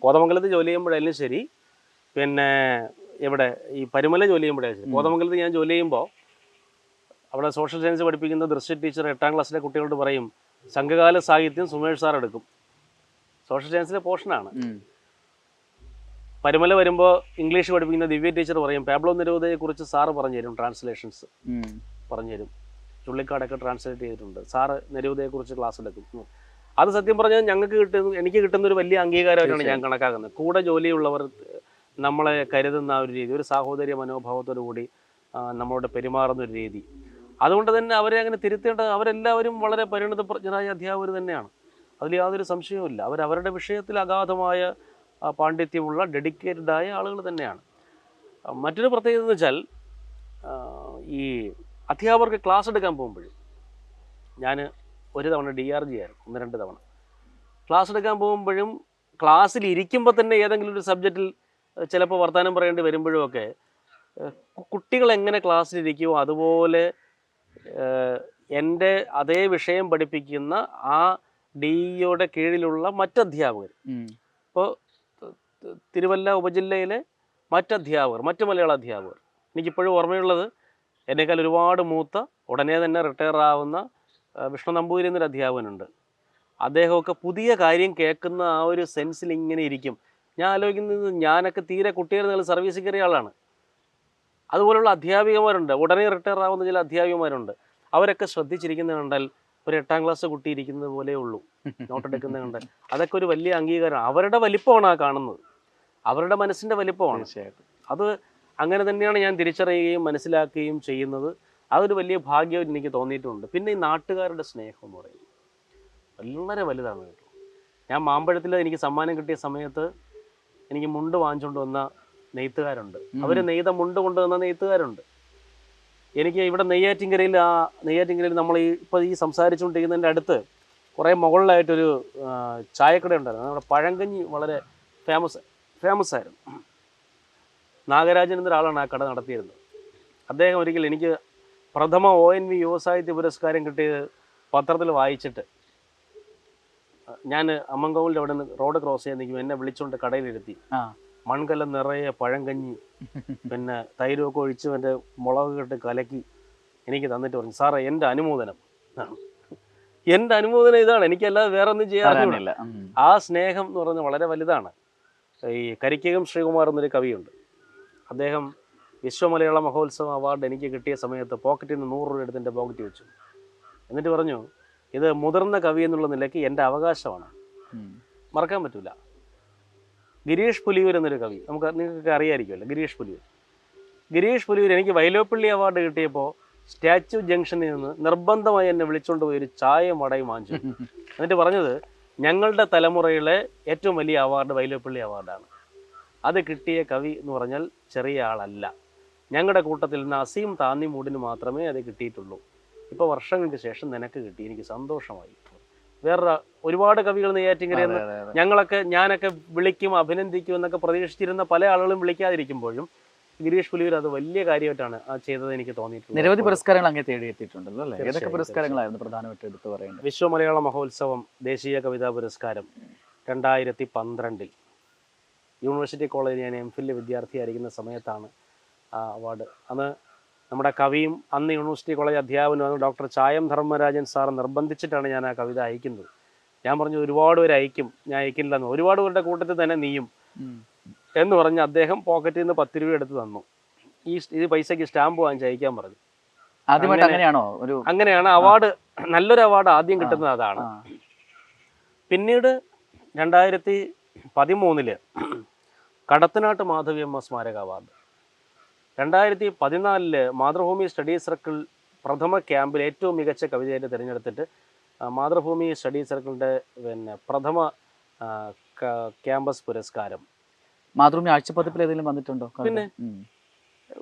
Speaker 2: കോതമംഗലത്ത് ജോലി ചെയ്യുമ്പോഴായാലും ശരി, പിന്നെ ഇവിടെ ഈ പരുമല ജോലി ചെയ്യുമ്പോഴായാലും ശരി. കോതമംഗലത്ത് ഞാൻ ജോലി ചെയ്യുമ്പോൾ അവിടെ സോഷ്യൽ സയൻസ് പഠിപ്പിക്കുന്ന ദൃശ്യ ടീച്ചർ 8ാം ക്ലാസ്സിലെ കുട്ടികളോട് പറയും, സംഘകാല സാഹിത്യം സുമേഷ് സാർ എടുക്കും. സോഷ്യൽ സയൻസിലെ പോർഷനാണ്. പരുമല വരുമ്പോൾ ഇംഗ്ലീഷ് പഠിപ്പിക്കുന്ന ദിവ്യ ടീച്ചർ പറയും, പാബ്ലോ നെരൂദയെക്കുറിച്ച് സാറ് പറഞ്ഞു തരും, ട്രാൻസ്ലേഷൻസ് പറഞ്ഞു തരും. ചുള്ളിക്കാടൊക്കെ ട്രാൻസ്ലേറ്റ് ചെയ്തിട്ടുണ്ട്. സാറ് നെരൂദയെക്കുറിച്ച് ക്ലാസ് എടുക്കും. അത് സത്യം പറഞ്ഞാൽ എനിക്ക് കിട്ടുന്ന ഒരു വലിയ അംഗീകാരമായിട്ടാണ് ഞാൻ കണക്കാക്കുന്നത്. കൂടെ ജോലിയുള്ളവർ നമ്മളെ കരുതുന്ന ആ ഒരു രീതി, ഒരു സാഹോദര്യ മനോഭാവത്തോടു കൂടി നമ്മളോട് പെരുമാറുന്ന ഒരു രീതി, അതുകൊണ്ട് തന്നെ അവരെ അങ്ങനെ തിരുത്തേണ്ട, അവരെല്ലാവരും വളരെ പരിണിതപ്രജ്ഞരായ അധ്യാപകർ തന്നെയാണ്. അതിൽ യാതൊരു സംശയവുമില്ല. അവരവരുടെ വിഷയത്തിൽ അഗാധമായ പാണ്ഡിത്യമുള്ള ഡെഡിക്കേറ്റഡായ ആളുകൾ തന്നെയാണ്. മറ്റൊരു പ്രത്യേകത എന്ന് വെച്ചാൽ, ഈ അധ്യാപകർക്ക് ക്ലാസ് എടുക്കാൻ പോകുമ്പോഴും, ഞാൻ ഒരു തവണ DRG ആയിരുന്നു, 1-2 തവണ ക്ലാസ് എടുക്കാൻ പോകുമ്പോഴും, ക്ലാസ്സിൽ ഇരിക്കുമ്പോൾ തന്നെ ഏതെങ്കിലും ഒരു സബ്ജക്റ്റിൽ ചിലപ്പോൾ വർത്തമാനം പറയേണ്ടി വരുമ്പോഴും ഒക്കെ കുട്ടികൾ എങ്ങനെ ക്ലാസ്സിലിരിക്കുമോ അതുപോലെ എൻ്റെ അതേ വിഷയം പഠിപ്പിക്കുന്ന ആ DEOയുടെ കീഴിലുള്ള മറ്റധ്യാപകർ, ഇപ്പോൾ തിരുവല്ല ഉപജില്ലയിലെ മറ്റധ്യാപകർ, മറ്റ് മലയാള അധ്യാപകർ, എനിക്കിപ്പോഴും ഓർമ്മയുള്ളത്, എന്നേക്കാൾ ഒരുപാട് മൂത്ത, ഉടനെ തന്നെ റിട്ടയർ ആവുന്ന വിഷ്ണു നമ്പൂതിരി എന്നൊരു അധ്യാപകനുണ്ട്. അദ്ദേഹമൊക്കെ പുതിയ കാര്യം കേൾക്കുന്ന ആ ഒരു സെൻസിൽ ഇങ്ങനെ ഇരിക്കും. ഞാൻ ആലോചിക്കുന്നത്, ഞാനൊക്കെ തീരെ കുട്ടികളുടെ സർവീസിൽ കയറിയ ആളാണ്. അതുപോലുള്ള അധ്യാപികമാരുണ്ട്, ഉടനെ റിട്ടയർ ആവുന്ന ചില അധ്യാപികമാരുണ്ട്. അവരൊക്കെ ശ്രദ്ധിച്ചിരിക്കുന്നത് കണ്ടാൽ ഒരു 8ാം ക്ലാസ് കുട്ടി ഇരിക്കുന്നത് പോലെ ഉള്ളൂ, നോട്ടെടുക്കുന്നത് കണ്ടാൽ. അതൊക്കെ ഒരു വലിയ അംഗീകാരമാണ്. അവരുടെ വലിപ്പമാണ് ആ കാണുന്നത്, അവരുടെ മനസ്സിൻ്റെ വലിപ്പമാണ്. അത് അങ്ങനെ തന്നെയാണ് ഞാൻ തിരിച്ചറിയുകയും മനസ്സിലാക്കുകയും ചെയ്യുന്നത്. അതൊരു വലിയ ഭാഗ്യമായിട്ട് എനിക്ക് തോന്നിയിട്ടുണ്ട്. പിന്നെ ഈ നാട്ടുകാരുടെ സ്നേഹം എന്ന് പറയുന്നത് വളരെ വലുതാണ് കേട്ടോ. ഞാൻ മാമ്പഴത്തിൽ എനിക്ക് സമ്മാനം കിട്ടിയ സമയത്ത് എനിക്ക് മുണ്ട് വാങ്ങിച്ചുകൊണ്ട് വന്ന നെയ്ത്തുകാരുണ്ട്. അവർ നെയ്ത മുണ്ട് കൊണ്ടുവന്ന നെയ്ത്തുകാരുണ്ട്. എനിക്ക് ഇവിടെ നെയ്യാറ്റിൻകരയിൽ നമ്മൾ ഇപ്പോൾ ഈ സംസാരിച്ചുകൊണ്ടിരിക്കുന്നതിൻ്റെ അടുത്ത് കുറേ മുകളിലായിട്ടൊരു ചായക്കട ഉണ്ടായിരുന്നു. നമ്മുടെ പഴങ്കഞ്ഞി വളരെ ഫേമസ് ആയിരുന്നു. നാഗരാജൻ എന്നൊരാളാണ് ആ കട നടത്തിയിരുന്നത്. അദ്ദേഹം ഒരിക്കൽ എനിക്ക് പ്രഥമ ONV യുവസാഹിത്യ പുരസ്കാരം കിട്ടിയത് പത്രത്തിൽ വായിച്ചിട്ട്, ഞാൻ അമ്മൻകോവിലിൻ്റെ അവിടെ നിന്ന് റോഡ് ക്രോസ് ചെയ്യാൻ നിൽക്കും, എന്നെ വിളിച്ചുകൊണ്ട് കടയിലിരുത്തി മൺകലം നിറയെ പഴങ്കഞ്ഞി, പിന്നെ തൈരൊക്കെ ഒഴിച്ച് എൻ്റെ മുളക് കെട്ട് കലക്കി എനിക്ക് തന്നിട്ട് പറഞ്ഞു, സാറേ എൻ്റെ അനുമോദനം ഇതാണ്, എനിക്കല്ലാതെ വേറെ ഒന്നും ചെയ്യാറില്ല. ആ സ്നേഹം എന്ന് പറയുന്നത് വളരെ വലുതാണ്. ഈ കരിക്കകം ശ്രീകുമാർ എന്നൊരു കവിയുണ്ട്. അദ്ദേഹം വിശ്വമലയാള മഹോത്സവം അവാർഡ് എനിക്ക് കിട്ടിയ സമയത്ത് പോക്കറ്റിൽ നിന്ന് 100 രൂപ എടുത്ത് എൻ്റെ പോക്കറ്റ് വെച്ചു. എന്നിട്ട് പറഞ്ഞു, ഇത് മുതിർന്ന കവി എന്നുള്ള നിലയ്ക്ക് എൻ്റെ അവകാശമാണ്, മറക്കാൻ പറ്റില്ല. ഗിരീഷ് പുലിയൂർ എന്നൊരു കവി, നിങ്ങൾക്ക് അറിയാമായിരിക്കുമല്ലോ ഗിരീഷ് പുലിയൂർ എനിക്ക് വൈലോപ്പിള്ളി അവാർഡ് കിട്ടിയപ്പോൾ സ്റ്റാച്യു ജംഗ്ഷനിൽ നിന്ന് നിർബന്ധമായി എന്നെ വിളിച്ചുകൊണ്ട് പോയി ഒരു ചായ മടയും വാങ്ങിച്ചു. എന്നിട്ട് പറഞ്ഞത്, ഞങ്ങളുടെ തലമുറയിലെ ഏറ്റവും വലിയ അവാർഡ് വൈലോപ്പിള്ളി അവാർഡാണ്. അത് കിട്ടിയ കവി എന്ന് പറഞ്ഞാൽ ചെറിയ ആളല്ല. ഞങ്ങളുടെ കൂട്ടത്തിൽ നിന്ന് അസീം താന്നിമൂടിന് മാത്രമേ അത് കിട്ടിയിട്ടുള്ളൂ. ഇപ്പോൾ വർഷങ്ങൾക്ക് ശേഷം നിനക്ക് കിട്ടി, എനിക്ക് സന്തോഷമായി. വേറെ ഒരുപാട് കവികൾ നെയ്യാറ്റിൻകരയിൽ ഞാനൊക്കെ വിളിക്കും, അഭിനന്ദിക്കും എന്നൊക്കെ പ്രതീക്ഷിച്ചിരുന്ന പല ആളുകളും വിളിക്കാതിരിക്കുമ്പോഴും ഗിരീഷ് പുലിയൂർ അത് വലിയ കാര്യമായിട്ടാണ് ചെയ്തത് എനിക്ക് തോന്നിയിട്ടുണ്ട്.
Speaker 1: നിരവധി പുരസ്കാരങ്ങൾ അങ്ങനെ തേടിയെത്തിയിട്ടുണ്ടല്ലോ അല്ലേ? ഏതൊക്കെ പുരസ്കാരങ്ങളായിരുന്നു പ്രധാനമായിട്ട് എടുത്തു പറയുന്നത്?
Speaker 2: വിശ്വമലയാള മഹോത്സവം ദേശീയ കവിതാ പുരസ്കാരം 2012 യൂണിവേഴ്സിറ്റി കോളേജിൽ ഞാൻ MPhil വിദ്യാർത്ഥിയായിരിക്കുന്ന സമയത്താണ് ആ അവാർഡ്. അന്ന് നമ്മുടെ കവിയും അന്ന് യൂണിവേഴ്സിറ്റി കോളേജ് അധ്യാപകനും ഡോക്ടർ ചായം ധർമ്മരാജൻ സാർ നിർബന്ധിച്ചിട്ടാണ് ഞാൻ ആ കവിത അയക്കുന്നത്. ഞാൻ പറഞ്ഞു, ഒരുപാട് പേര് അയക്കും, ഞാൻ അയക്കില്ലെന്ന്. ഒരുപാട് പേരുടെ കൂട്ടത്തിൽ തന്നെ നീയും എന്ന് പറഞ്ഞ് അദ്ദേഹം പോക്കറ്റിൽ നിന്ന് 10 രൂപ എടുത്ത് തന്നു. ഈ പൈസയ്ക്ക് സ്റ്റാമ്പ് വാങ്ങിച്ച് അയക്കാൻ പറഞ്ഞു. അങ്ങനെയാണ് അവാർഡ്, നല്ലൊരു അവാർഡ് ആദ്യം കിട്ടുന്നത് അതാണ്. പിന്നീട് 2013 കടത്തനാട്ട് മാധവിയമ്മ സ്മാരക അവാർഡ്. 2014 മാതൃഭൂമി സ്റ്റഡി സർക്കിൾ പ്രഥമ ക്യാമ്പിൽ ഏറ്റവും മികച്ച കവിതയായിട്ട് തിരഞ്ഞെടുത്തിട്ട് മാതൃഭൂമി സ്റ്റഡി സർക്കിളിൻ്റെ പിന്നെ പ്രഥമ ആ, ക്യാമ്പസ് പുരസ്കാരം.
Speaker 1: മാതൃഭൂമി ആഴ്ചപ്പതിപ്പിൽ ഏതെങ്കിലും വന്നിട്ടുണ്ടോ കവിത?
Speaker 2: പിന്നെ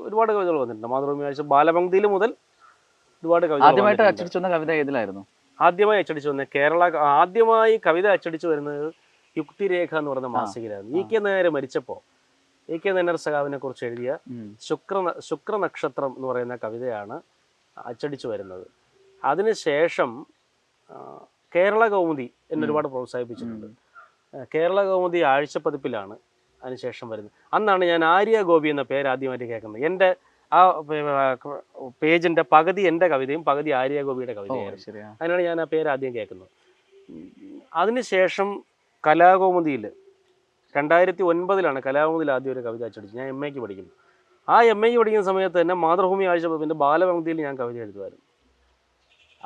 Speaker 2: ഒരുപാട് കവിതകൾ വന്നിട്ടുണ്ട്. മാതൃഭൂമി ആഴ്ച ബാലപംക്തിയിൽ മുതൽ ഒരുപാട് കവിതകൾ
Speaker 1: ആദ്യമായിട്ട്
Speaker 2: വന്നിട്ടുണ്ട്.
Speaker 1: അച്ചടിച്ചു വന്ന കവിത ഏതിലായിരുന്നു?
Speaker 2: ആദ്യമായി അച്ചടിച്ചു വന്നത് ആദ്യമായി കവിത അച്ചടിച്ചു വരുന്നത് യുക്തിരേഖ എന്ന് പറയുന്ന മാസികയിലായിരുന്നു. ഇ കെ നായർ മരിച്ചപ്പോൾ ഇ കെ നായർ സഖാവിനെ കുറിച്ച് എഴുതിയ ശുക്രനക്ഷത്രം എന്ന് പറയുന്ന കവിതയാണ് അച്ചടിച്ചു വരുന്നത്. അതിനുശേഷം കേരള കൗമുദി എന്നെ ഒരുപാട് പ്രോത്സാഹിപ്പിച്ചിട്ടുണ്ട്. കേരള കൗമുദി ആഴ്ചപ്പതിപ്പിലാണ് അതിനുശേഷം വരുന്നത്. അന്നാണ് ഞാൻ ആര്യ ഗോപി എന്ന പേര് ആദ്യമായിട്ട് കേൾക്കുന്നത്. എൻ്റെ ആ പേജിൻ്റെ പകുതി എൻ്റെ കവിതയും പകുതി ആര്യ ഗോപിയുടെ കവിതയായിരുന്നു. അതിനാണ് ഞാൻ ആ പേര് ആദ്യം കേൾക്കുന്നത്. അതിനുശേഷം കലാകൗമുദിയിൽ 2009 കലാകൗമുദിയിൽ ആദ്യം ഒരു കവിത അച്ചടിച്ചു. ഞാൻ MA ക്ക് പഠിക്കുന്നു. ആ MA ക്ക് പഠിക്കുന്ന സമയത്ത് തന്നെ മാതൃഭൂമി ആഴ്ചപ്പതിപ്പിൻ്റെ ബാലപംക്തിയിൽ ഞാൻ കവിത എഴുതുമായിരുന്നു.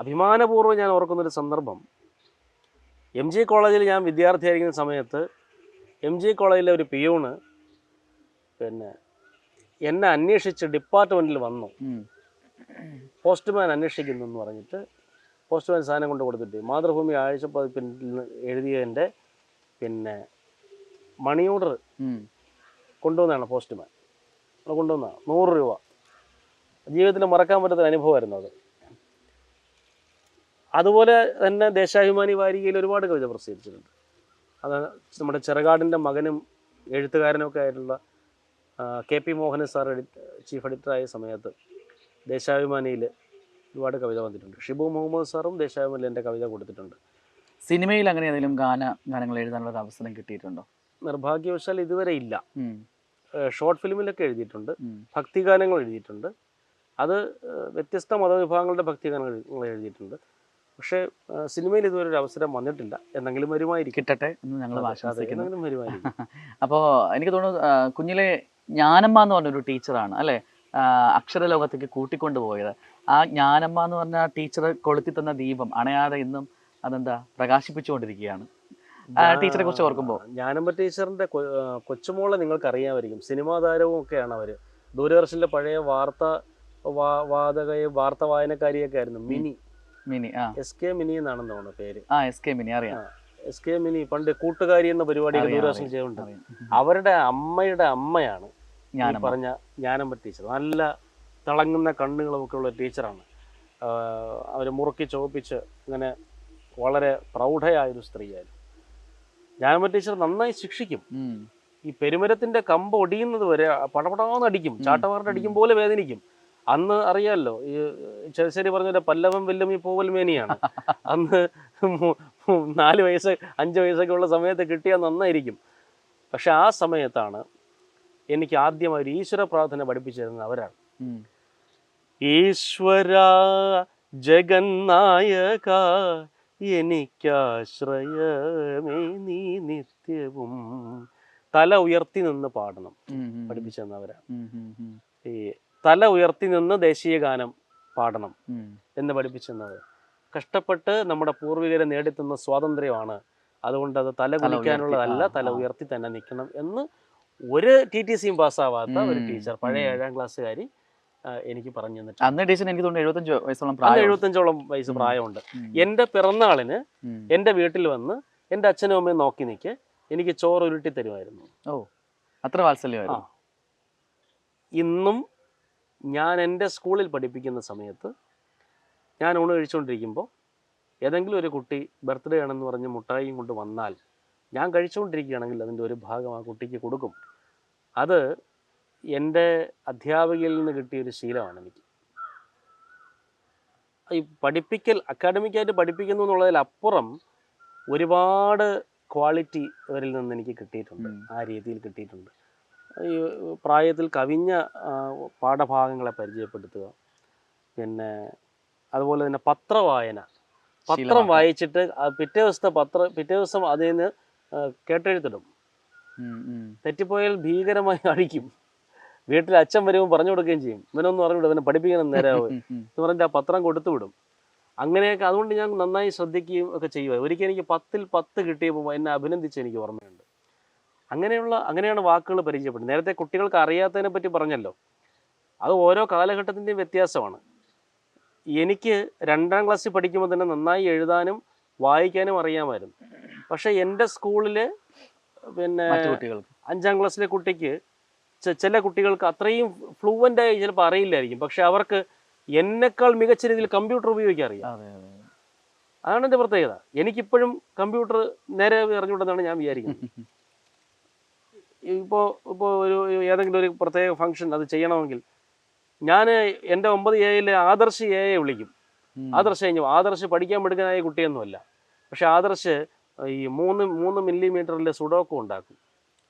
Speaker 2: അഭിമാനപൂർവ്വം ഞാൻ ഓർക്കുന്നൊരു സന്ദർഭം, MG കോളേജിൽ ഞാൻ വിദ്യാർത്ഥിയായിരിക്കുന്ന സമയത്ത് MG കോളേജിലെ ഒരു പിയൂണ് പിന്നെ എന്നെ അന്വേഷിച്ച് ഡിപ്പാർട്ട്മെൻറ്റിൽ വന്നു. പോസ്റ്റ്മാൻ അന്വേഷിക്കുന്നു എന്ന് പറഞ്ഞിട്ട് പോസ്റ്റ്മാൻ സാധനം കൊണ്ട് കൊടുത്തിട്ട് മാതൃഭൂമി ആഴ്ചപ്പതിപ്പിൽ എഴുതിയതിൻ്റെ പിന്നെ മണി ഓർഡർ കൊണ്ടുവന്നതാണ് പോസ്റ്റ്മാൻ. കൊണ്ടുവന്നതാണ് 100 രൂപ. ജീവിതത്തിൽ മറക്കാൻ പറ്റാത്ത അനുഭവമായിരുന്നു അത്. അതുപോലെ തന്നെ ദേശാഭിമാനി വാരികയിൽ ഒരുപാട് കവിത പ്രസിദ്ധീകരിച്ചിട്ടുണ്ട്. അത് നമ്മുടെ ചെറുകാടിൻ്റെ മകനും എഴുത്തുകാരനും ഒക്കെ ആയിട്ടുള്ള KP മോഹനൻ സാർ ചീഫ് എഡിറ്ററായ സമയത്ത് ദേശാഭിമാനിയിൽ ഒരുപാട് കവിത വന്നിട്ടുണ്ട്. ഷിബു മുഹമ്മദ് സാറും ദേശാഭിമാനിയിൽ എൻ്റെ കവിത കൊടുത്തിട്ടുണ്ട്.
Speaker 1: സിനിമയിൽ അങ്ങനെ ഏതെങ്കിലും ഗാനങ്ങൾ എഴുതാനുള്ള അവസരം കിട്ടിയിട്ടുണ്ടോ?
Speaker 2: നിർഭാഗ്യവശാൽ ഇതുവരെ ഇല്ല. ഷോർട്ട് ഫിലിമിലൊക്കെ എഴുതിയിട്ടുണ്ട്, ഭക്തിഗാനങ്ങൾ എഴുതിയിട്ടുണ്ട്. അത് വ്യത്യസ്ത മതവിഭാഗങ്ങളുടെ ഭക്തിഗാനങ്ങൾ എഴുതിയിട്ടുണ്ട്. പക്ഷേ സിനിമയിൽ ഇതുവരെ ഒരു അവസരം വന്നിട്ടില്ല. എന്തെങ്കിലും വരുമായിരിക്കും.
Speaker 1: കിട്ടട്ടെ എന്ന് ഞങ്ങൾ ആശംസിക്കുന്നു.
Speaker 2: എന്തെങ്കിലും വരുമായിരിക്കും.
Speaker 1: അപ്പോൾ എനിക്ക് തോന്നുന്നു കുഞ്ഞിലെ ജ്ഞാനമ്മ എന്ന് പറഞ്ഞൊരു ടീച്ചറാണ് അല്ലേ അക്ഷരലോകത്തേക്ക് കൂട്ടിക്കൊണ്ടുപോയത്. ആ ജ്ഞാനമ്മ എന്ന് പറഞ്ഞ ടീച്ചർ കൊളുത്തി തന്ന ദീപം അണയാതെ ഇന്നും അതെന്താ പ്രകാശിപ്പിച്ചുകൊണ്ടിരിക്കുകയാണ്. ടീച്ചറെ കുറിച്ച് ഓർക്കുമ്പോൾ
Speaker 2: ജ്ഞാനമ്മ ടീച്ചറിന്റെ കൊച്ചുമോളെ നിങ്ങൾക്ക് അറിയാമായിരിക്കും. സിനിമാ താരവും ഒക്കെയാണ് അവർ. ദൂരദർശനിലെ പഴയ വാർത്ത വായനക്കാരിയൊക്കെ ആയിരുന്നു. മിനി SK മിനി എന്നാണെന്ന് തോന്നുന്നു പേര്.
Speaker 1: SK മിനി അറിയാം.
Speaker 2: SK മിനി പണ്ട് കൂട്ടുകാരി എന്ന പരിപാടിയൊക്കെ ദൂരദർശൻ ചെയ്യുന്നുണ്ട്. അവരുടെ അമ്മയുടെ അമ്മയാണ് പറഞ്ഞ ജ്ഞാനമ്മ ടീച്ചർ. നല്ല തിളങ്ങുന്ന കണ്ണുകളുമൊക്കെ ഉള്ള ടീച്ചറാണ്. അവർ മുറുക്കി ചോപ്പിച്ച് ഇങ്ങനെ വളരെ പ്രൗഢയായൊരു സ്ത്രീയായിരുന്നു. ജ്ഞാനമ്മ ടീച്ചർ നന്നായി ശിക്ഷിക്കും. ഈ പെരുമരത്തിന്റെ കമ്പ് ഒടിയുന്നത് വരെ പടപടാന്ന് അടിക്കും. ചാട്ടവാറിന്റെ അടിക്കും പോലെ വേദനിക്കും. അന്ന് അറിയാമല്ലോ, ഈ ചെറുശ്ശേരി പറഞ്ഞ പല്ലവൻ വെല്ലുമി പൂവൽ മേനിയാണ്. അന്ന് 4 വയസ്സ് 5 വയസ്സൊക്കെ ഉള്ള സമയത്ത് കിട്ടിയാൽ നന്നായിരിക്കും. പക്ഷെ ആ സമയത്താണ് എനിക്ക് ആദ്യമായി ഒരു ഈശ്വര പ്രാർത്ഥന പഠിപ്പിച്ചു തരുന്നത് അവരാണ്. ഈശ്വര ജഗന്നായക എനിക്കാശ്രയമേ നീ നിത്യവും. തല ഉയർത്തി നിന്ന് പാടണം പഠിപ്പിച്ചു തന്നവരാണ്. ഈ തല ഉയർത്തി നിന്ന് ദേശീയ ഗാനം പാടണം എന്ന് പഠിപ്പിച്ചു തന്നവർ. കഷ്ടപ്പെട്ട് നമ്മുടെ പൂർവികരെ നേടിത്തുന്ന സ്വാതന്ത്ര്യമാണ്. അതുകൊണ്ട് അത് തല കുലിക്കാനുള്ളതല്ല, തല ഉയർത്തി തന്നെ നിൽക്കണം എന്ന് ഒരു TTCയും പാസ്സാവാത്ത ഒരു ടീച്ചർ, പഴയ 7ാം ക്ലാസ്സുകാരി എനിക്ക് പറഞ്ഞു തന്നിട്ട്.
Speaker 1: അന്ന് ടീച്ചർ എനിക്ക് തോന്നുന്നു
Speaker 2: 75ഓളം വയസ്സ് പ്രായമുണ്ട്. എൻ്റെ പിറന്നാളിന് എൻ്റെ വീട്ടിൽ വന്ന് എൻ്റെ അച്ഛനും അമ്മയും നോക്കി നിൽക്കെ എനിക്ക് ചോറ് ഉരുട്ടി തരുമായിരുന്നു.
Speaker 1: അത്ര വാത്സല്യമായിരുന്നു.
Speaker 2: ഇന്നും ഞാൻ എൻ്റെ സ്കൂളിൽ പഠിപ്പിക്കുന്ന സമയത്ത് ഞാൻ ഊണ് കഴിച്ചുകൊണ്ടിരിക്കുമ്പോൾ ഏതെങ്കിലും ഒരു കുട്ടി ബർത്ത്ഡേ ആണെന്ന് പറഞ്ഞ് മുട്ടായിയും കൊണ്ട് വന്നാൽ ഞാൻ കഴിച്ചുകൊണ്ടിരിക്കുകയാണെങ്കിൽ അതിൻ്റെ ഒരു ഭാഗം ആ കുട്ടിക്ക് കൊടുക്കും. അത് എൻ്റെ അധ്യാപകയിൽ നിന്ന് കിട്ടിയൊരു ശീലമാണ് എനിക്ക്. ഈ പഠിപ്പിക്കൽ അക്കാഡമിക്കായിട്ട് പഠിപ്പിക്കുന്നു എന്നുള്ളതിലപ്പുറം ഒരുപാട് ക്വാളിറ്റി അവരിൽ നിന്ന് എനിക്ക് കിട്ടിയിട്ടുണ്ട്. ആ രീതിയിൽ കിട്ടിയിട്ടുണ്ട്. ഈ പ്രായത്തിൽ കവിഞ്ഞ പാഠഭാഗങ്ങളെ പരിചയപ്പെടുത്തുക. പിന്നെ അതുപോലെ തന്നെ പത്രവായന. പത്രം വായിച്ചിട്ട് പിറ്റേ ദിവസം അതിൽ നിന്ന് കേട്ടെഴുത്തിടും. തെറ്റിപ്പോയാൽ ഭീകരമായി അടിക്കും. വീട്ടിൽ അച്ഛൻ വരുമ്പോൾ പറഞ്ഞു കൊടുക്കുകയും ചെയ്യും. ഇവനൊന്നും പറഞ്ഞുവിടും, ഇവനെ പഠിപ്പിക്കണം നേരാവും എന്ന് പറഞ്ഞിട്ട് ആ പത്രം കൊടുത്തു വിടും. അങ്ങനെയൊക്കെ അതുകൊണ്ട് ഞാൻ നന്നായി ശ്രദ്ധിക്കുകയും ഒക്കെ ചെയ്യുക. ഒരിക്കൽ എനിക്ക് 10ൽ 10 കിട്ടിയപ്പോൾ എന്നെ അഭിനന്ദിച്ച് എനിക്ക് ഓർമ്മയുണ്ട്. അങ്ങനെയാണ് വാക്കുകൾ പരിചയപ്പെടുന്നത്. നേരത്തെ കുട്ടികൾക്ക് അറിയാത്തതിനെ പറ്റി പറഞ്ഞല്ലോ. അത് ഓരോ കാലഘട്ടത്തിൻ്റെയും വ്യത്യാസമാണ്. എനിക്ക് 2ാം ക്ലാസ്സിൽ പഠിക്കുമ്പോൾ തന്നെ നന്നായി എഴുതാനും വായിക്കാനും അറിയാമായിരുന്നു. പക്ഷേ എൻ്റെ സ്കൂളിൽ പിന്നെ
Speaker 1: മറ്റു കുട്ടികൾക്ക്
Speaker 2: 5ാം ക്ലാസ്സിലെ കുട്ടിക്ക് ചില കുട്ടികൾക്ക് അത്രയും ഫ്ലുവൻ്റായി ചിലപ്പോൾ അറിയില്ലായിരിക്കും, പക്ഷെ അവർക്ക് എന്നെക്കാൾ മികച്ച രീതിയിൽ കമ്പ്യൂട്ടർ ഉപയോഗിക്കാൻ അറിയാം.
Speaker 1: അതെ അതെ
Speaker 2: അതാണ് എൻ്റെ പ്രത്യേകത. എനിക്കിപ്പോഴും കമ്പ്യൂട്ടർ നേരെ അറിഞ്ഞുകൊണ്ടെന്നാണ് ഞാൻ വിചാരിക്കുന്നത്. ഇപ്പോൾ ഒരു ഏതെങ്കിലും ഒരു പ്രത്യേക ഫംഗ്ഷൻ അത് ചെയ്യണമെങ്കിൽ ഞാൻ എൻ്റെ 9A ആദർശ് എയെ വിളിക്കും. ആദർശ് പഠിക്കാൻ മിടുക്കനായ കുട്ടിയൊന്നുമല്ല, പക്ഷെ ആദർശ് ഈ 3 മില്ലിമീറ്ററിൽ സുഡോക്കു ഉണ്ടാക്കും.